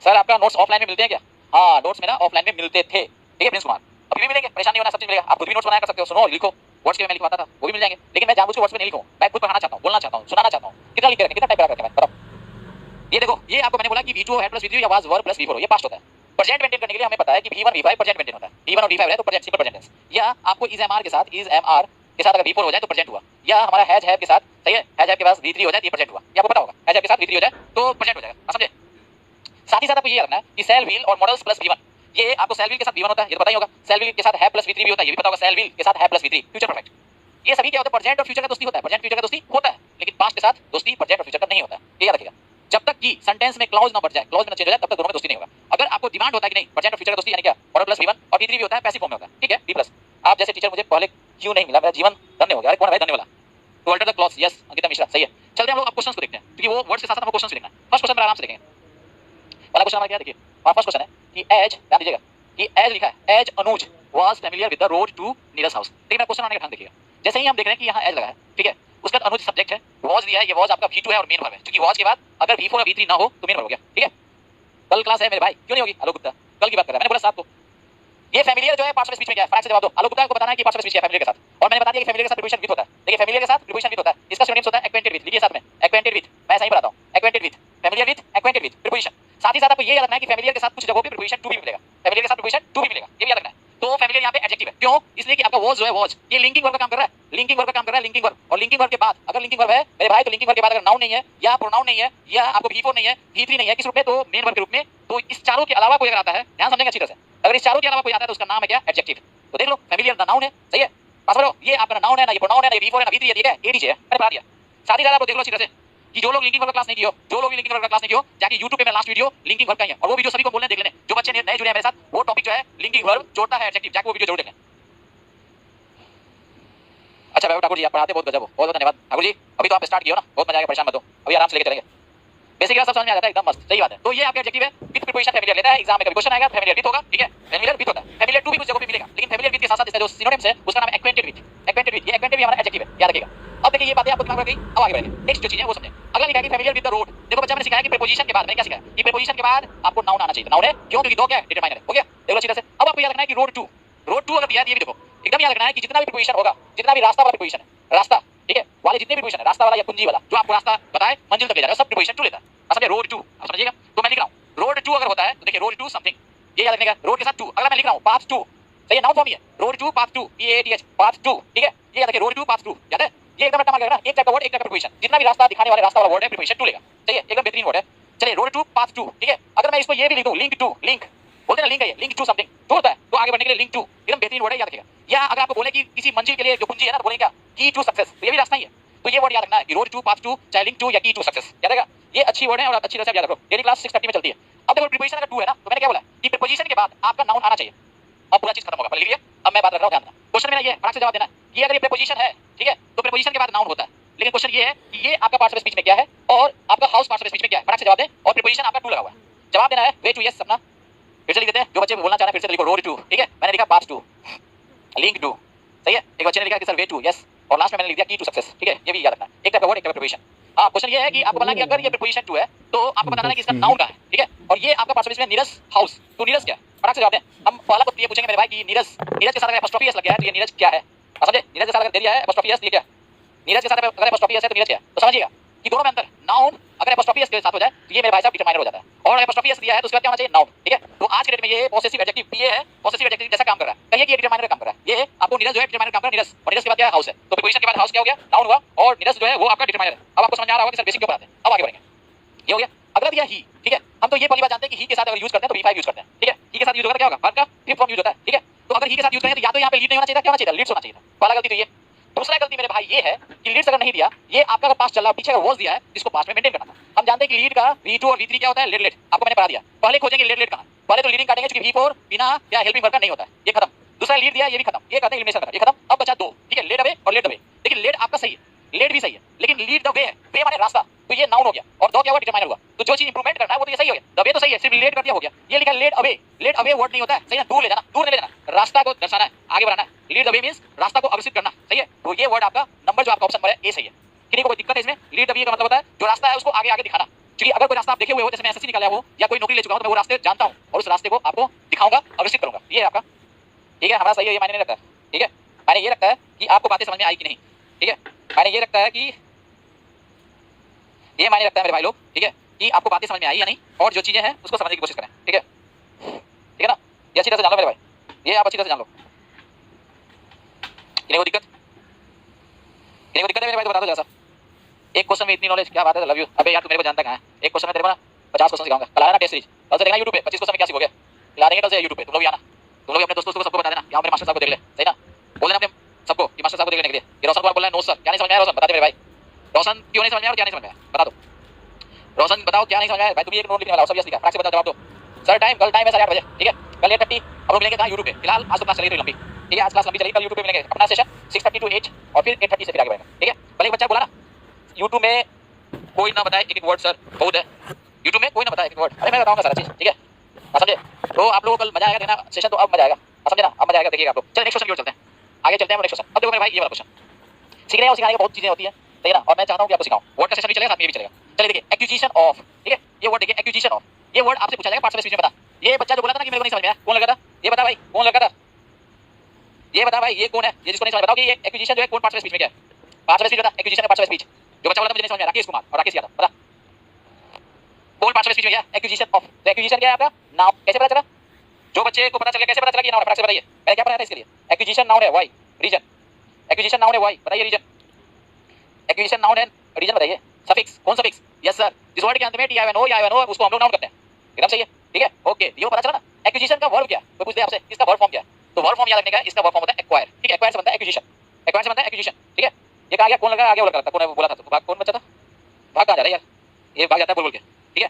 सर आपका नोट्स ऑफलाइन में मिलते हैं क्या, हाँ नोट्स में ना ऑफलाइन में मिलते थे, ठीक है प्रिंस कुमार, अभी भी मिलेंगे, परेशान नहीं होना, सब चीज मिलेगा, आप खुद भी नोट्स बनाया कर सकते हो, सुनो लिखो, वर्ड्स के में मैं लिखवाता था वो भी मिल जाएंगे, लेकिन मैं जानबूझ के वर्ड्स में नहीं लिखूं, मैं खुद पढ़ाना चाहता हूं, बोलना चाहता हूं, सुनाना चाहता हूं, कितना लिख के रखें, कितना टाइप करा करके मैं बताओ। ये देखो ये आपको मैंने बोला कि V2 हेड प्लस V3 या वाज वर प्लस V4 ये पास्ट होता है। प्रेजेंट मेंटेन करने के लिए हमें पता है कि V1 V5 प्रेजेंट मेंटेन होता है, V1 और V5 है तो प्रेजेंट सिंपल प्रेजेंट टेंस, या आपको इज एमआर के साथ अगर V4 हो जाए तो प्रेजेंट हुआ, या हमारा हैज हैव के साथ, सही है, हैज हैव के पास V3 हो जाए तो ये प्रेजेंट हुआ, ये आपको पता होगा, हैज हैव के साथ V3 हो जाए तो प्रेजेंट हो जाएगा, समझे। साथ ही साथ आपको ये रखना है कि सेल व्हील और मॉडल्स प्लस V1, ये आपको सेल व्हील के साथ V1 होता है, ये तो पता ही होगा, सेल व्हील के साथ है प्लस V3 भी होता है, ये भी पता होगा, सेल व्हील के साथ है प्लस V3 फ्यूचर परफेक्ट। ये सभी क्या होता है, प्रेजेंट और फ्यूचर का दोस्ती होता है, प्रेजेंट फ्यूचर का दोस्ती होता है, लेकिन पास्ट के साथ दोस्ती प्रेजेंट और फ्यूचर का नहीं होता है, ये याद रखिएगा। जब तक कि सेंटेंस में क्लॉज ना बढ़ जाए, क्लॉज में ना चेंज हो जाए, तब तक दोनों में दोस्ती नहीं होगा। अगर आपको डिमांड होता है कि नहीं प्रेजेंट और फ्यूचर का दोस्ती यानी क्या, मॉडल प्लस V1 और V3 भी होता है, पैसिव फॉर्म में होता है, ठीक है, B प्लस। आप जैसे टीचर मुझे पहले क्यों नहीं मिला, मेरा जीवन धन्य हो गया। अरे कौन है भाई धन्य वाला, to alter the clause, yes Ankita Mishra, सही है। चलते हैं हम लोग अब क्वेश्चंस को देखते हैं, क्योंकि वो वर्ड्स के साथ हमको क्वेश्चंस भी लिखना है। फर्स्ट क्वेश्चन पर आराम से देखेंगे, पहला क्वेश्चन हमारा क्या देखिए, हमारा फर्स्ट क्वेश्चन है कि एज, ध्यान दीजिएगा कि एज लिखा है, as Anuj was familiar with the road to Neeraj house, ठीक है। क्वेश्चन आने का ढंग देखिएगा, जैसे ही हम देख रहे हैं कि यहाँ एज लगा है, ठीक है, उसका अनुज सब्जेक्ट है, वाज दिया है, ये वाज आपका V2 है और मेन वर्ब है, क्योंकि वाज के बाद अगर V4 और V3 ना हो तो मेन वर्ब हो गया, ठीक है। कल क्लास है मेरे भाई, क्यों नहीं होगी, आलोक गुप्ता कल की बात कर रहा है, मैंने बोला साथ को। ये फैमिलियर जो है पास्ट में स्पीच में क्या है, फटाक से जवाब दो, आलोक गुप्ता को बताना है कि पास्ट में स्पीच क्या है फैमिलियर के साथ, और मैंने बता दिया कि फैमिलियर के साथ प्रीपोजिशन विद होता है, देखिए फैमिलियर के साथ प्रीपोजिशन विद होता है, इसका सिनोनिम्स होता है एक्वेंटेड विद, लिखिए साथ में एक्वेंटेड विद, मैं सही बताता हूं, acquainted with, familiar with, acquainted with, preposition. साथ ही साथ आपको ये याद रखना है कि फैमिलियर के साथ कुछ जगहों पे प्रीपोजिशन टू भी मिलेगा, फैमिलियर के साथ प्रीपोजिशन टू भी मिलेगा, ये भी याद रखना है। तो फैमिलियर यहाँ पे एडजेक्टिव है, क्यों, इसलिए कि आपका वाज जो है वाज, ये लिंकिंग वर्ब का काम कर रहा है, लिंकिंग वर्ब का काम कर रहा है, लिंकिंग वर्ब, और लिंकिंग वर्ब के बाद अगर लिंकिंग वर्ब है मेरे भाई, तो लिंकिंग वर्ब के बाद अगर नाउन नहीं है या प्रोनाउन नहीं है या आपको V4 नहीं है, V3 नहीं है, किस रूप में, तो मेन वर्ब के रूप में। तो इस चारों के अलावा कोई अगर आता है, ध्यान समझेंगे अच्छी तरह से, अगर इस चारों के अलावा कोई आता है तो उसका नाम है क्या, एडजेक्टिव। तो देख लो फैमिलियर नाउन है, सही है, पास करो, ये आपका नाउन है ना, ये प्रोनाउन है ना, ये V4 है ना, V3 है, ठीक है, एडीजे है, मैंने बता दिया। साथ ही साथ आप देख लो अच्छी तरह से कि जो लोग लिंकिंग वर्ब का क्लास नहीं किया, जो लोग लिंकिंग वर्ब का क्लास नहीं किया, जाके YouTube पे मेरा लास्ट वीडियो लिंकिंग वर्ब का ही है, और वो वीडियो सभी को बोलने देख लेने, जो बच्चे नए जुड़े हैं मेरे साथ, वो टॉपिक जो है लिंकिंग वर्ब जोड़ता है एडजेक्टिव, जाके वो वीडियो जरूर देखें। अच्छा भाई ठाकुर जी आप पढ़ाते बहुत गजब हो, बहुत बहुत धन्यवाद ठाकुर जी, अभी तो आप स्टार्ट किया ना, बहुत मजा आएगा, परेशान मत हो, अभी आराम से लेके चलेंगे, बेसिक सब समझ में आ जाता है, एकदम मस्त, सही बात है। तो ये आपका एडजेक्टिव है विद प्रीपोजिशन, फैमिलियर लेता है, एग्जाम में कभी क्वेश्चन आएगा फैमिलियर विद होगा, ठीक है, फैमिलियर विद होता है, फैमिलियर टू भी कुछ जगहों पे मिलेगा, लेकिन फैमिलियर विद के साथ-साथ इसका जो सिनोनिम्स है उसका नाम है एक्वेंटेड विद, एक्वेंटेड विद, ये एक्वेंटेड भी हमारा एडजेक्टिव है, याद रखिएगा। अब देखिए ये बातें आपको दिमाग में रख गई, अब आगे बढ़ेंगे, नेक्स्ट जो चीज है वो समझें। अगला लिखा है कि फैमिलियर विद द रोड, देखो बच्चा मैंने सिखाया कि प्रीपोजिशन के बाद, मैंने क्या सिखाया कि प्रीपोजिशन के बाद आपको नाउन आना चाहिए, नाउन है क्यों, क्योंकि दो क्या है, डिटरमाइनर है, हो गया, देखो अच्छी तरह से। अब आपको याद रखना है कि रोड टू, रोड टू अगर दिया है, ये भी देखो एकदम याद रखना है कि जितना भी प्रीपोजिशन होगा, जितना भी रास्ता वाला प्रीपोजिशन है, रास्ता, ठीक है, वाले जितने भी प्रीपोजिशन है, रास्ता वाला या कुंजी वाला, जो आपको रास्ता बताए मंजिल तक ले जाएगा, सब प्रीपोजिशन टू लेता है, समझे, रोड टू, आप समझिएगा। तो मैं लिख रहा हूं रोड टू अगर होता है तो देखिए रोड टू समथिंग, ये याद रखने का, रोड के साथ टू, अगर मैं लिख रहा हूं पाथ टू, सही है, नाउन फॉर्म ही है, road to path to, PATH path to, ठीक है, ये याद रखिए रोड टू पाथ टू, याद है, ये एकदम रट्टा मार लेगा ना, एक टाइप का वर्ड, एक टाइप का प्रीपोजिशन, जितना भी रास्ता दिखाने वाले रास्ता वाला वर्ड है प्रीपोजिशन टू लेगा, सही है, एकदम बेहतरीन वर्ड है। चलिए रोड टू पाथ टू, ठीक है, अगर मैं इसको ये भी लिख दूं लिंक टू, लिंक बोलते हैं ना, लिंक है ये, लिंक टू समथिंग, टू होता है तो आगे बढ़ने के लिए लिंक टू, एकदम बेहतरीन वर्ड है, याद रखिएगा। या अगर आपको बोले कि किसी मंजिल के लिए जो कुंजी है ना, बोलेंगे क्या, की टू सक्सेस, तो ये भी रास्ता ही है, तो ये वर्ड याद रखना है कि रोड टू पाथ टू, चाहे लिंक टू या की टू सक्सेस, याद रहेगा, ये अच्छी वर्ड है और अच्छी तरह से याद रखो, डेली क्लास 6:30 में चलती है। अब देखो प्रीपोजिशन अगर टू है ना, तो मैंने क्या बोला कि प्रीपोजिशन के बाद आपका नाउन आना चाहिए, अब पूरा चीज खत्म होगा, पहले लिखिए, अब मैं बात कर रहा हूं, ध्यान देना, क्वेश्चन मेरा ये है, फटाक से जवाब देना है कि अगर ये प्रीपोजिशन है, ठीक है, तो प्रीपोजिशन के बाद नाउन होता है, लेकिन क्वेश्चन ये है कि ये आपका पार्ट्स ऑफ स्पीच में क्या है और आपका हाउस पार्ट्स ऑफ स्पीच में क्या है, फटाक से जवाब दें, और प्रीपोजिशन आपका टू लगा हुआ है, जवाब देना है वे टू, यस सपना, फिर से लिख देते हैं, जो बच्चे बोलना चाह रहे हैं फिर से लिखो रोड टू, ठीक है, मैंने लिखा पाथ टू, लिंक टू, सही है, एक बच्चे ने लिखा कि सर वे टू, यस, और लास्ट में मैंने लिख दिया की टू सक्सेस, ठीक है, ये भी याद रखना है, एक टाइप का वर्ड, एक टाइप का प्रीपोजिशन। हां क्वेश्चन ये है कि आपको बताना कि अगर ये प्रीपोजिशन टू है तो आपको बताना है कि इसका नाउन कहां है, ठीक है, और ये आपका पार्ट्स ऑफ स्पीच में नीरज हाउस, तो नीरज क्या है, फटाक से जवाब दें। हम पहला तो ये पूछेंगे मेरे भाई कि नीरज, नीरज के साथ अगर एपोस्ट्रोफी एस लग गया है तो ये नीरज क्या है, समझे, नीरज के साथ अगर दे दिया है एपोस्ट्रोफी एस, ये क्या, नीरज के साथ अगर एपोस्ट्रोफी एस है तो नीरज क्या है, तो समझिएगा कि दोनों में अंतर। नाउन अगर एपोस्ट्रोफी एस के साथ हो जाए तो ये मेरे भाई साहब डिटरमाइनर हो जाता है, और एपोस्ट्रोफी एस दिया है तो उसके बाद क्या होना चाहिए, नाउन। ठीक है, तो आज के डेट में ये पॉसेसिव एडजेक्टिव पीए है, पॉसेसिव एडजेक्टिव जैसा काम कर रहा है, कहिए कि ये डिटरमाइनर काम कर रहा है। ये आपको नीरज जो है डिटरमाइनर काम कर रहा है, नीरज, और नीरज के बाद क्या है, हाउस है, तो प्रीपोजिशन के बाद हाउस क्या हो गया, नाउन हुआ, और नीरज जो है वो आपका डिटरमाइनर है। अब आपको समझ आ रहा होगा कि सर बेसिक क्यों पढ़ाते हैं। अब आगे बढ़ेंगे, ये हो गया। अगला दिया ही, ठीक है, हम तो ये पहली बात जानते हैं कि ही के साथ अगर यूज करते हैं तो V5 यूज करते हैं। ठीक है, ही के साथ यूज होगा तो क्या होगा, वर्ब का फिफ्थ फॉर्म यूज होता है। ठीक है, तो अगर ही के साथ यूज करें तो या तो यहाँ पे लीड नहीं होना चाहिए, क्या होना चाहिए, लीड्स होना चाहिए। पहला गलती तो ये। दूसरा गलती मेरे भाई ये है कि लीड्स अगर नहीं दिया, ये आपका अगर पास चल रहा पीछे का वॉज दिया है, इसको पास में मेंटेन करना था। हम जानते हैं कि लीड का V2 और V3 क्या होता है, लेट लेट, आपको मैंने पढ़ा दिया। पहले खोजेंगे लेट लेट कहां, पहले तो लीडिंग काटेंगे क्योंकि V4 बिना क्या हेल्पिंग वर्ब का नहीं होता है, ये खत्म। दूसरा लीड दिया, ये भी खत्म, ये करते हैं एलिमिनेशन, ये खत्म। अब बचा दो, ठीक है, लेट अवे और लेट अवे। लेकिन लेट आपका सही है, लेट भी सही है, लेकिन लीड द वे है, वे माने रास्ता, तो ये नाउन हो गया, और दो क्या हुआ, डिटरमाइनर हुआ। तो जो चीज इंप्रूवमेंट करना है वो तो ये सही हो गया, द वे तो सही है, सिर्फ लेट कर दिया हो गया। ये लिखा let away, let away word नहीं होता है, सही है, दूर ले जाना, दूर नहीं ले जाना, रास्ता को दर्शाना है, आगे बढ़ाना है। लीड द वे मींस रास्ता को अग्रसित करना, सही है। तो ये वर्ड आपका नंबर जो आपका ऑप्शन नंबर है ए सही है। किसी को कोई दिक्कत है इसमें, लीड द वे का मतलब होता है जो रास्ता है उसको आगे आगे दिखाना। क्योंकि अगर कोई रास्ता आप देखे हुए हो, जैसे मैं एसएससी निकाला हो या कोई नौकरी ले चुका हूं, तो मैं वो रास्ते जानता हूं और उस रास्ते को आपको दिखाऊंगा, अग्रसित करूंगा, ये है आपका। ठीक है, हमारा सही है, ये मायने नहीं रखता है। ठीक है, मायने ये रखता है कि आपको बातें समझ में आई कि नहीं। ठीक है, मायने ये रखता है कि ये मायने रखता है मेरे भाई लोग, ठीक है, कि आपको बातें समझ में आई या नहीं, और जो चीजें हैं उसको समझने की कोशिश करें। ठीक है, ठीक है ना, ये अच्छी तरह से जान लो मेरे भाई, ये आप अच्छी तरह से जान लो। किसी को दिक्कत, किसी को दिक्कत है मेरे भाई तो बता दो जरा सा। एक क्वेश्चन में इतनी नॉलेज, क्या बात है, लव यू। अबे यार तू मेरे को जानता कहां है, एक क्वेश्चन में तेरे को ना 50 क्वेश्चन सिखाऊंगा। कल आना ना टेस्ट सीरीज, कल से देखना YouTube पे 25 क्वेश्चन में क्या सीखोगे, ला देंगे कल से YouTube पे। तुम लोग भी आना, तुम लोग अपने दोस्तों को सबको बता देना, यहां मेरे मास्टर साहब को देख ले, सही ना, बोल देना अपने सबको कि मास्टर साहब को देख लेने के लिए। ये रोशन कुमार बोल रहा है नो सर, क्या नहीं समझ में आया रोशन, बता दे मेरे भाई, रोशन क्यों नहीं समझ में आया और क्या नहीं समझ में आया, बता दो रोशन, बताओ क्या नहीं समझ में आया भाई। तुम भी एक नोट लिखने वाला हो, सब यस लिखा, फटाक से बताओ, जवाब दो। सर टाइम, कल टाइम है 8:30 बजे, ठीक है, कल 8:30 हम लोग मिलेंगे कहां, YouTube पे। फिलहाल आज तो क्लास चली रही लंबी, ठीक है, आज क्लास लंबी चली, कल YouTube पे मिलेंगे। अपना सेशन 6:30 to 8 और फिर 8:30 से फिर आगे बढ़ेंगे। ठीक है, कल एक बच्चा बोला ना YouTube में कोई ना बताए एक एक वर्ड, सर बहुत है YouTube में कोई ना बताए एक एक वर्ड, अरे मैं बताऊंगा सारा चीज। ठीक है, समझे, तो आप लोगों को कल मजा आएगा देखना सेशन, तो अब मजा आएगा, समझे ना, अब मजा आएगा, देखिएगा आप लोग। चलिए नेक्स्ट क्वेश्चन की ओर चलते हैं, आगे चलते हैं नेक्स्ट क्वेश्चन। अब देखो मेरे भाई, ये वाला क्वेश्चन सीखने और सिखाने की बहुत चीजें होती है, सही है ना, और मैं चाहता हूं कि आपको सिखाऊं। वर्ड का सेशन भी चलेगा, साथ में ये भी चलेगा। चलिए देखिए, एक्विजिशन ऑफ, ठीक है, ये वर्ड देखिए, एक्विजिशन ऑफ, ये वर्ड आपसे पूछा जाएगा पार्ट स्पीच में, बता। ये बच्चा जो बोला था ना कि मेरे को नहीं समझ में आया, कौन लगा था, ये बता भाई, कौन लगा था, ये बता भाई, ये कौन है, ये जिसको नहीं समझ, बताओ कि ये एक्विजिशन जो है कौन पार्ट स्पीच में क्या है, पार्ट स्पीच बता, एक्विजिशन है पार्ट स्पीच। जो बच्चा बोला था मुझे नहीं समझ में आया, राकेश कुमार और राकेश यादव, बता कौन पार्ट स्पीच में क्या, एक्विजिशन ऑफ। तो एक्विजिशन क्या है आपका, नाउन। कैसे पता चला, जो बच्चे को पता चल गया, कैसे पता चला कि नाउन है, फटाक से बताइए, मैंने क्या पढ़ाया था इसके लिए। एक्विजिशन नाउन है, वाई रीजन, एक्विजिशन नाउन है, वाई बताइए रीजन, एक्विजिशन नाउन है, रीजन बताइए। सफिक्स, कौन सफिक्स, यस सर, जिस वर्ड के अंत में टी आई एन ओ या आई एन ओ उसको हम लोग नाउन करते हैं, एकदम सही है। ठीक है, ओके, ये पता चला ना। एक्विजिशन का वर्ब क्या, कोई पूछते हैं आपसे इसका वर्ब फॉर्म क्या है, तो वर्ब फॉर्म याद रखने का, इसका वर्ब फॉर्म होता है एक्वायर। ठीक है, एक्वायर से बनता है एक्विजिशन, एक्वायर से बनता है एक्विजिशन। ठीक है, ये कहा गया, कौन लगा, आगे बोला था, कौन बोला था, तो कौन बच्चा था, भाग कहां जा रहा है यार, ये भाग जाता है बोल बोल के। ठीक है,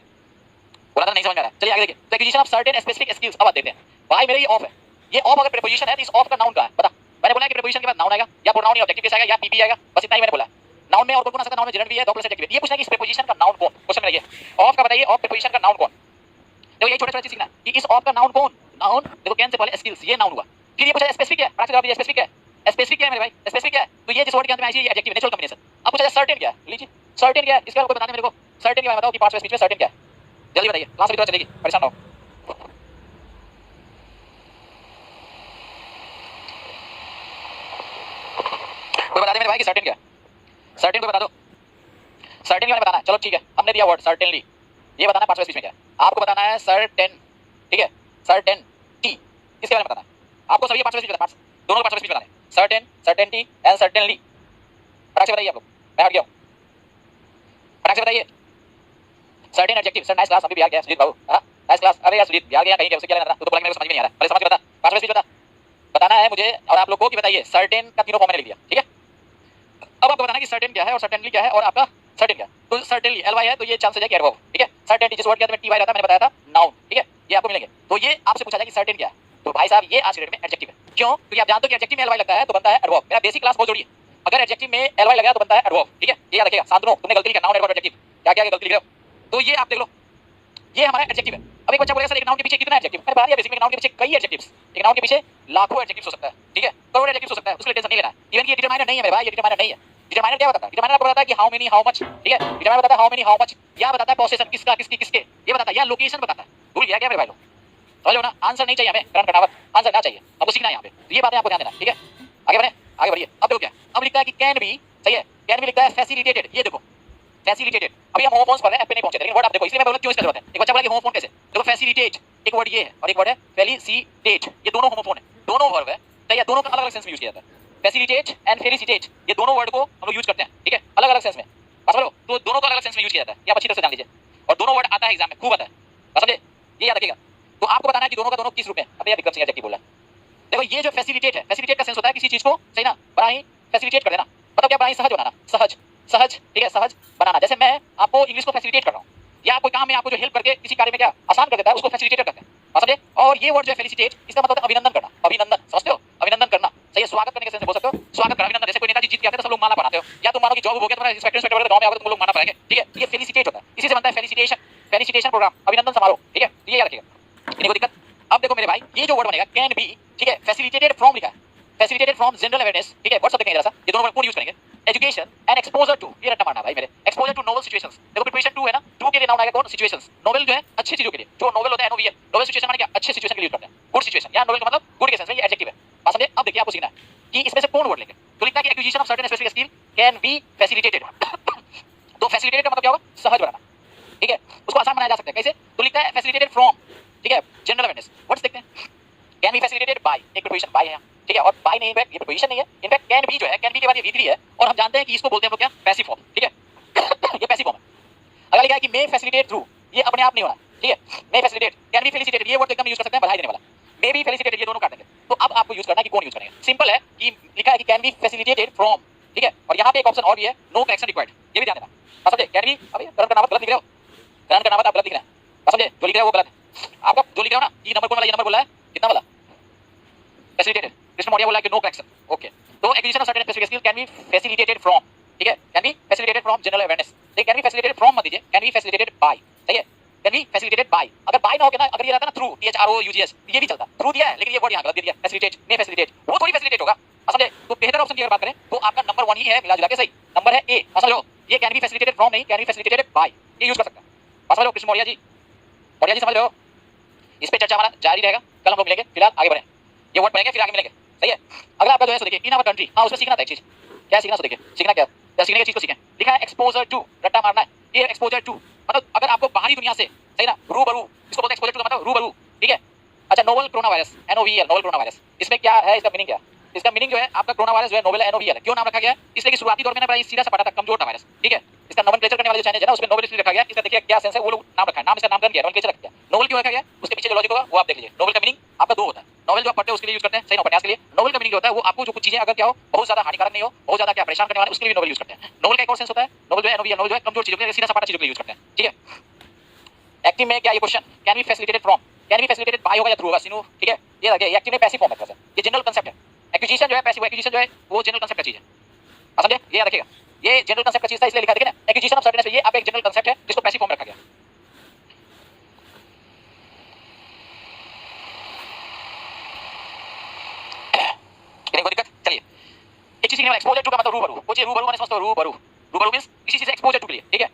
बोला था नहीं समझ में आ रहा है, चलिए आगे देखिए। तो acquisition of certain specific skills, अब देखते हैं भाई मेरे, ये ऑफ है, ये ऑफ अगर प्रीपोजिशन है तो इस ऑफ का नाउन का है, बता। मैंने बोला कि प्रीपोजिशन के बाद नाउन आएगा, या प्रोनाउन या ऑब्जेक्टिव केस आएगा, या पीपी आएगा, बस इतना ही मैंने बोला। नाउन में और कौन आ सकता है, नाउन में जेंडर भी है, दो प्लस एडजेक्टिव। ये पूछना है कि इस प्रीपोजिशन का नाउन कौन, क्वेश्चन में ये ऑफ का बताइए, ऑफ प्रीपोजिशन का नाउन कौन। देखो ये छोटा-छोटा चीज सीखना कि इस ऑफ का नाउन कौन, नाउन देखो कैन से पहले स्किल्स, ये नाउन हुआ। फिर ये पूछा स्पेसिफिक है, फटाक से जवाब दीजिए, स्पेसिफिक है, स्पेसिफिक क्या है मेरे भाई, स्पेसिफिक क्या है, तो ये जिस वर्ड के अंत में आई है ये एडजेक्टिव नेचुरल कॉम्बिनेशन। अब पूछा सर्टेन क्या है, लीजिए सर्टेन क्या है, इसके बारे में कोई बताने मेरे को, सर्टेन के बारे में बताओ कि पार्ट स्पीच में सर्टेन क्या है, जल्दी बताइए, क्लास भी तो चलेगी, परेशान ना हो। कोई बता दे मेरे भाई कि सर्टेन क्या है, सर्टेन को बता दो, सर्टेन क्या बताना है, चलो ठीक है, हमने दिया वर्ड सर्टेनली, ये बताना है पार्ट स्पीच में क्या है, आपको बताना है सर्टेन। ठीक है, सर्टेनिटी इसके बारे में बताना है आपको, सभी पार्ट स्पीच बताना, दोनों का पार्ट स्पीच बताना है, सर्टेन, सर्टेनिटी एंड सर्टेनली। फटाक से बताइए आप लोग, मैं हट गया हूं, फटाक से बताइए। Certain adjective, sir nice class, अभी बिहार गया सुजीत बाबू, हां नाइस क्लास, अरे यार सुजीत बिहार गया कहीं, क्या उसे क्या लेना था, तू तो बोला मेरे को समझ में नहीं आ रहा, पहले समझ के बता, पार्ट स्पीच बता, बताना है मुझे और आप लोग को कि बताइए सर्टेन का तीनों फॉर्म मैंने लिख दिया। ठीक है, अब आपको बताना कि सर्टेन क्या है और सर्टेनली क्या है और आपका सर्टेन क्या है। तो सर्टेनली एलवाई है तो ये चांस है कि एडवर्ब। ठीक है, सर्टेनिटी जिस वर्ड के अंदर टी वाई रहता है, मैंने बताया था नाउन। ठीक है, ये आपको मिलेंगे, तो ये आपसे पूछा जाए कि सर्टेन क्या है, तो भाई साहब ये आज के डेट में एडजेक्टिव है। क्यों, क्योंकि आप जानते हो कि एडजेक्टिव में एलवाई लगता है तो बनता है एडवर्ब। मेरा बेसिक क्लास बहुत जोड़िए, अगर एडजेक्टिव में एलवाई लगा तो बनता है एडवर्ब। ठीक है, ये याद रखिएगा, शांतनु तुमने गलती लिखा, नाउन एडवर्ब एडजेक्टिव, क्या क्या गलती लिख रहे हो, तो ये आप देख लो, ये हमारा एडजेक्टिव है। अब एक बच्चा बोलेगा सर एक नाउन के पीछे कितना एडजेक्टिव, मैंने बता दिया बेसिक में, नाउन के पीछे कई एडजेक्टिव्स, एक नाउन के पीछे लाखों एडजेक्टिव्स हो सकता है। ठीक है, करोड़ों एडजेक्टिव्स हो सकता है, उसके लिए टेंशन नहीं लेना है। इवन ये डिटरमाइनर नहीं है मेरे भाई, ये डिटरमाइनर नहीं है। डिटरमाइनर क्या बताता है, डिटरमाइनर आपको बताता है कि हाउ मेनी हाउ मच। ठीक है, डिटरमाइनर बताता है हाउ मेनी हाउ मच, या बताता है पोजीशन किसका किसकी किसके, ये बताता है, या लोकेशन बताता है। भूल गया क्या मेरे भाई लोग, समझ लो ना, आंसर नहीं चाहिए हमें, करण कटावत आंसर ना चाहिए, हमको सीखना है यहाँ पे, तो ये बातें आपको ध्यान देना। ठीक है, आगे बढ़े, आगे बढ़िए। अब देखो क्या, अब लिखता है कि कैन बी, सही है, कैन भी लिखता है फैसिलिटेटेड, ये देखो फैसिलिटेटेड। अभी हम होमोफोन्स पढ़ रहे हैं, एफ पे नहीं पहुंचे, लेकिन वर्ड आप देखो, इसलिए मैं बोला क्यों इसका जरूरत है। एक बच्चा बोला कि होमोफोन कैसे, देखो फैसिलिटेट एक वर्ड ये है और एक वर्ड है फेलिसिटेट, ये दोनों होमोफोन है, दोनों वर्ब है, तो ये दोनों का अलग अलग सेंस में यूज किया जाता है। फैसिलिटेट एंड फेलिसिटेट ये दोनों वर्ड को हम लोग यूज करते हैं, ठीक है, अलग अलग सेंस में, बस बोलो, तो दोनों को अलग अलग सेंस में यूज किया जाता है, ये आप अच्छी तरह से जान लीजिए। और दोनों वर्ड आता है एग्जाम में, खूब आता है, बस समझे, ये याद रखिएगा। तो आपको बताना है कि दोनों का दोनों किस रूप में। अब ये विक्रम सिंह एडजेक्टिव बोला, देखो ये जो फैसिलिटेट है, फैसिलिटेट का सेंस होता है किसी चीज को सही ना बड़ा ही फैसिलिटेट कर देना, मतलब क्या बड़ा ही सहज बनाना, सहज सहज, ठीक है, सहज बनाना। जैसे मैं आपको इंग्लिश को फैसिलिटेट कर रहा हूँ, या कोई काम में आपको जो हेल्प करके किसी कार्य में क्या आसान कर देता है, उसको फैसिलिटेटर कहते हैं, समझे। और ये वर्ड जो है फेलिसिटेट, इसका मतलब है अभिनंदन करना, अभिनंदन, समझते हो, अभिनंदन करना, सही है, स्वागत करने के सेंस में बोल सकते हो, स्वागत करना, अभिनंदन। जैसे कोई नेताजी जीत के आते हैं तो सब लोग माला पहनाते हो, या तुम मानो कि जॉब हो गया, तुम्हारा इंस्पेक्टर गांव में आ गए, तुम लोग माला पहनाएंगे, ठीक है, ये फेलिसिटेट होता है, इसी से बनता है फेलिसिटेशन, फेलिसिटेशन प्रोग्राम, अभिनंदन समारोह, ठीक है, ये याद रखिएगा, इन्हीं को दिक्कत। अब देखो मेरे भाई, ये जो वर्ड बनेगा कैन बी, ठीक है, फैसिलिटेटेड फ्रॉम लिखा है, फैसिलिटेटेड फ्रॉम जनरल अवेयरनेस, ठीक है, वर्ड सब देखेंगे जरा सा, ये दोनों वर्ड कौन यूज करेंगे, एजुकेशन एंड एक्सपोजर टू, ये रट्टा मारना भाई मेरे, एक्सपोजर टू नोवेल सिचुएशंस, देखो प्रिपरेशन टू है ना, टू के लिए नाउन आएगा कौन, सिचुएशंस, नोवेल जो है अच्छी चीजों के लिए, जो नोवेल होता है एनओवीएल, नोवेल सिचुएशन माने क्या, अच्छे सिचुएशन के लिए यूज करते हैं, गुड सिचुएशन, या नोवेल का मतलब गुड के सेंस में, ये एडजेक्टिव है, बात समझे। अब देखिए आपको सीखना है कि इसमें से कौन वर्ड लेंगे, तो लिखता है कि acquisition of certain specific skill can be facilitated तो फैसिलिटेटेड का मतलब क्या होगा, सहज बनाना, ठीक है, उसको आसान बनाया जा सकता है, कैसे, तो लिखता है फैसिलिटेटेड फ्रॉम, ठीक है, जनरल अवेयरनेस, वर्ड्स देखते हैं, कैन बी फैसिलिटेटेड बाय, एक प्रीपोजिशन बाय है, ठीक है, और बाय नहीं, इनफैक्ट ये प्रीपोजिशन नहीं है, इनफैक्ट कैन बी जो है, कैन बी के बाद ये V3 है, और हम जानते हैं कि इसको बोलते हैं वो क्या, पैसिव फॉर्म, ठीक है ये पैसिव फॉर्म है। अगर लिखा है कि मे फैसिलिटेट थ्रू, ये अपने आप नहीं होना, ठीक है, मे फैसिलिटेट, कैन बी फैसिलिटेटेड, ये वर्ड एकदम यूज कर सकते हैं बधाई देने वाला, मे बी फैसिलिटेटेड, ये दोनों काट देंगे। तो अब आपको यूज करना है कि कौन यूज करेंगे, सिंपल है कि लिखा है कि कैन बी फैसिलिटेटेड फ्रॉम, ठीक है, और यहाँ पे एक ऑप्शन और भी है, नो करेक्शन रिक्वायर्ड, ये भी ध्यान देना, बस समझे, कैन बी, अबे करण का नाम गलत लिख रहे हो, करण का नाम आप गलत लिख रहे हैं, बस समझे, जो लिख रहे हो वो गलत है, आपका जो लिख रहे हो ना, ये नंबर कौन वाला, ये नंबर बोला है कितना वाला, फैसिलिटेटेड, कृष्ण मौर्य बोला कि नो करेक्शन, ओके। तो acquisition of certain specific skill can be facilitated from, ठीक है, can be facilitated from general awareness, ठीक, कैन बी फैसिलिटेटेड फ्रॉम मत दीजिए, कैन बी फैसिलिटेटेड बाय, सही है, कैन बी फैसिलिटेटेड बाय, अगर बाय ना हो के ना, अगर ये रहता ना थ्रू, THROUGH, ये भी चलता, थ्रू दिया है, लेकिन ये वर्ड यहाँ गलत दे दिया, फैसिलिटेट, मे फैसिलिटेट, वो थोड़ी फैसिलिटेट होगा, समझे। तो बेहतर ऑप्शन की अगर बात करें तो आपका नंबर 1 ही है, मिला जुला के सही, नंबर है ए, समझ लो, ये कैन बी फैसिलिटेटेड फ्रॉम नहीं, कैन बी फैसिलिटेटेड बाय, ये यूज कर सकते हैं, समझ लो कृष्ण मौर्य जी समझ लो। इस पे चर्चा हमारा जारी रहेगा, कल हम लोग मिलेंगे, फिलहाल आगे बढ़े, ये वर्ड पढ़ेंगे फिर आगे मिलेंगे, सही है। अगला आपका जो है सो देखिए, इन आवर कंट्री, हाँ उसमें सीखना था एक चीज, क्या सीखना, सो देखिए सीखना क्या, सीखने की चीज को सीखें, लिखा है एक्सपोजर टू, रट्टा मारना है, ये एक्सपोजर टू मतलब अगर आपको बाहरी दुनिया से, सही ना, रूबरू, इसको बोलते हैं एक्सपोजर टू का मतलब रूबरू, ठीक है। अच्छा, novel corona virus, NOVL, novel corona virus, इसमें क्या है, इसका मीनिंग क्या है, इसका मीनिंग जो है आपका कोरोना वायरस जो है नोवेल NOVL, क्यों नाम रखा गया है, इसलिए कि शुरुआती दौर में ना बड़ा सीधा सपाटा था, कमजोर था वायरस, ठीक है, इसका नोमेनक्लेचर करने वाले जो चाइनीज है ना, उसमें नोवेल इसलिए रखा गया, इसका देखिए क्या सेंस है, वो लोग नाम रखा है, नाम इसका नामकरण किया, नोमेनक्लेचर रख दिया, नोवेल क्यों रखा गया, उसके पीछे जो लॉजिक होगा वो आप देख लीजिए। नोवेल का मीनिंग आपका दो होता है, नोवेल जो आप पढ़ते हो उसके लिए यूज करते हैं, सही ना, उपन्यास के लिए। नोवेल का मीनिंग जो होता है वो आपको जो कुछ चीजें अगर क्या हो, बहुत ज्यादा हानिकारक नहीं हो, बहुत ज्यादा क्या परेशान करने वाले, उसके लिए नोवेल यूज करते हैं। नोवेल का एक और सेंस होता है, नोवेल जो है NOVL, नोवेल जो है कमजोर चीजों के लिए, सीधा सपाटा चीजों के लिए यूज करते हैं, ठीक है। एक्टिव में क्या ये question, can be facilitated from, can be facilitated bye होगा या थ्रू होगा, सिनू, ठीक है, ये देखिए, ये एक्टिव में पैसिव फॉर्म है, ये जनरल कांसेप्ट है, एक्विजिशन जो है पैसिव, एक्विजिशन जो है वो जनरल कांसेप्ट का चीज है, समझे, ये याद रखिएगा, ये जनरल कांसेप्ट का चीज था, इसलिए लिखा देखिए ना, एक्विजिशन ऑफ सर्टेन, ये आप एक जनरल कांसेप्ट है जिसको पैसिव फॉर्म में रखा गया। कोई दिक्कत, चलिए एक चीज सीखने वाला, एक्सपोजर टू का मतलब रूबरू, वो चीज रूबरू माने समझते हो, रूबरू, रूबरू मींस किसी चीज से एक्सपोजर टू के लिए, ठीक है।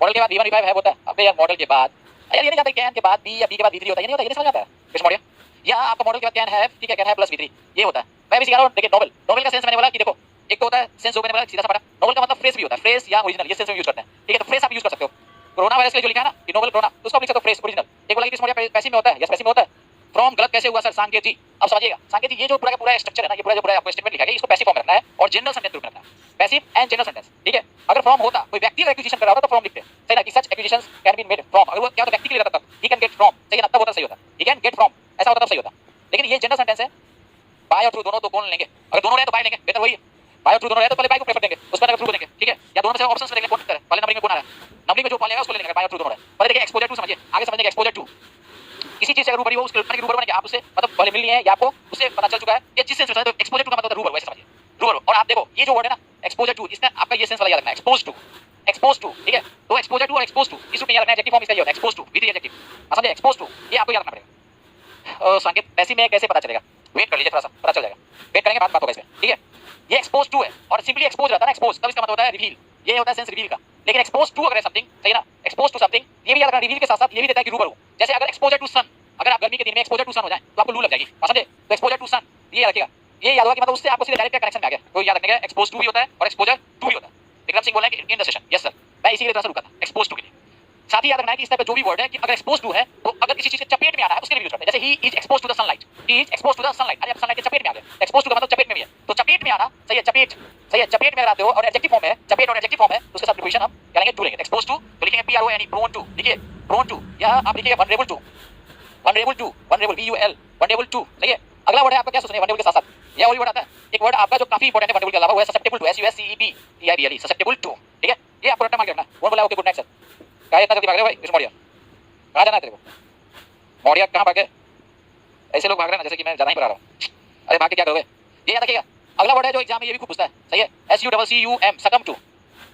मॉडल के बाद V1 V5 है होता है, अबे यार मॉडल के बाद, यार ये नहीं जानते कैन के बाद बी या बी के बाद V3 होता है, ये नहीं होता, ये नहीं समझ आता है कृष्ण मौर्य, यहाँ आपका मॉडल के बाद कैन है, ठीक है, कैन है प्लस V3 ये होता है। मैं भी सिखा रहा हूँ, देखिए नोवेल, नोवेल का सेंस मैंने बोला कि देखो, एक तो होता है सेंस जो मैंने बोला सीधा सा पढ़ा, नोवेल का मतलब फ्रेज भी होता है, फ्रेज या ओरिजिनल, ये सेंस में यूज करते हैं, ठीक है, तो फ्रेज आप यूज कर सकते हो। कोरोना वायरस के लिए जो लिखा है ना कि नोवेल कोरोना, तो उसको आप लिख सकते हो फ्रेज ओरिजिनल। एक बोला कि कृष्ण मौर्य पैसिव में होता है, यस पैसिव में होता है, फ्रॉम गलत कैसे हुआ सर, सांकेत जी, अब समझिएगा, सांकेत जी ये जो पूरा का पूरा स्ट्रक्चर है ना, ये पूरा जो पूरा आपको स्टेटमेंट लिखा है, इसको पैसिव फॉर्म में रखना है और जनरल सेंटेंस के रूप में रखना है, पैसिव एंड जनरल सेंटेंस, ठीक है। अगर फ्रॉम होता, कोई व्यक्ति एक्विजिशन कर रहा होता तो फ्रॉम लिखते, सही ना, कि such acquisitions can be made from, अगर वो क्या होता व्यक्ति के लिए रहता तब ही कैन गेट फ्रॉम, सही है ना, तब होता सही होता, ही कैन गेट फ्रॉम, ऐसा होता तब सही होता। लेकिन ये जनरल सेंटेंस है, बाय और ट्रू दोनों, तो कौन लेंगे, अगर दोनों रहे तो बाय लेंगे, बेहतर वही है, बाय और ट्रू दोनों रहे तो पहले बाय को प्रेफर देंगे, उसके बाद अगर ट्रू देंगे, ठीक है, या दोनों में से ऑप्शंस में देंगे कौन है, पहले नंबरिंग में कौन आ रहा है, नंबरिंग में जो पहले आएगा उसको ले लेंगे, बाय और ट्रू दोनों रहे। पहले देखिए एक्सपोजर टू समझिए, आगे समझेंगे एक्सपोजर टू, किसी चीज से रूबरू हो, उसके कल्पना की रूबरू बनेंगे आप, उससे मतलब पहले मिलनी है या आपको उससे पता चल चुका है, ये जिस सेंस में, तो एक्सपोजर टू का मतलब होता है रूबरू, ऐसे समझिए रूबरू। और आप देखो ये जो वर्ड है ना एक्सपोजर टू, इसका आपका ये सेंस वाला याद रखना है, एक्सपोज टू, एक्सपोज टू, ठीक है। तो एक्सपोजर टू और एक्सपोज टू इस रूप में याद रखना है, एडजेक्टिव फॉर्म इसका ये होता है एक्सपोज टू, V3 एडजेक्टिव, समझे, एक्सपोज टू, ये आपको याद रखना पड़ेगा। संकेत पैसिव में कैसे पता चलेगा, वेट कर लीजिए थोड़ा सा, पता चल जाएगा, वेट करेंगे, बात होगा इसमें, ठीक है। ये एक्सपोज टू है और सिंपली एक्सपोज रहता है ना, एक्सपोज तब इसका मतलब होता है रिवील, ये होता है सेंस रिवील का। लेकिन एक्सपोज टू अगर है समथिंग, सही ना, एक्सपोज टू समथिंग, ये भी याद रखना, रिवील के साथ साथ ये भी देता है कि रूबरू। जैसे अगर एक्सपोजर टू सन, अगर आप गर्मी के दिन में एक्सपोजर टू सन हो जाए तो आपको लू लग जाएगी, समझे, तो एक्सपोजर टू सन ये याद रखिएगा, ये याद होगा कि मतलब उससे आपको सीधे डायरेक्ट कनेक्शन में आ गया, तो याद रखिएगा एक्सपोज टू भी होता है और एक्सपोजर टू भी होता है। विक्रम सिंह बोल रहे हैं कि in the session, yes sir, मैं इसीलिए थोड़ा सा रुका था एक्सपोज टू के लिए। साथ ही याद रखना है कि इस टाइप का जो भी वर्ड है कि अगर एक्सपोज टू है तो अगर किसी चीज के चपेट में आना है उसके लिए यूज करते हैं। जैसे he is expose to the sunlight, he is expose to the sunlight, अरे आप सनलाइट के चपेट में आ गए, एक्सपोज टू का मतलब चपेट में भी है, तो चपेट में आना सही है, चपेट सही है, चपेट में आते हो और एडजेक्टिव फॉर्म है, चपेट और एडजेक्टिव फॉर्म है, उसके साथ प्रीपोजिशन हम क्या लेंगे, टू लेंगे। एक्सपोज टू तो लिखेंगे P R O N E, prone to, लिखिए प्रोन टू, या आप लिखिए vulnerable to, vulnerable to, vulnerable V U L, vulnerable to, सही है। अगला वर्ड है आपका क्या सोचने, वनरेबल के साथ साथ यह और भी वर्ड आता है, एक वर्ड आपका जो काफी इंपॉर्टेंट है वनरेबल के अलावा, वो है susceptible to, S U S C E P T I B L E, susceptible to, ठीक है, ये आपको रटना मार करना। कौन बोला ओके गुड नाइट सर, क्या इतना जल्दी भाग रहे हो भाई विष्णु मौर्य, कहाँ जाना है तेरे को मौर्य, कहाँ भागे, ऐसे लोग भाग रहे हैं ना जैसे कि मैं ज्यादा ही पढ़ा रहा हूँ, अरे भाग के क्या करोगे, ये याद रखिएगा। अगला वर्ड है जो एग्जाम में ये भी खूब पूछता है, सही है, S U double C U M, succumb to,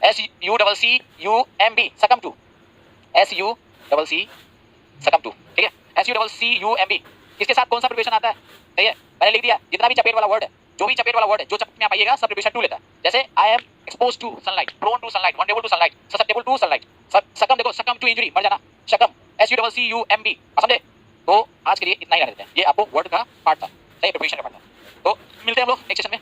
S U double C U M B, succumb to, S U double C succumb to, ठीक है, S U double C U M B, इसके साथ कौन सा प्रिपरेशन आता है, सही है, मैंने लिख दिया जितना भी चपेट वाला वर्ड है, जो भी चपेट वाला वर्ड है जो चपेट में आप आइएगा सब प्रिपरेशन टू लेता है। जैसे I am expose to sunlight, prone to sunlight, vulnerable to sunlight, susceptible to sunlight, succumb देखो सकम टू इंजरी, मर जाना, succumb, S U double C U M B, समझे। तो आज के लिए इतना ही रहने देते हैं, ये आपको वर्ड का पार्ट था, सही, प्रिपरेशन का पार्ट था। तो मिलते हैं हम लोग नेक्स्ट सेशन में।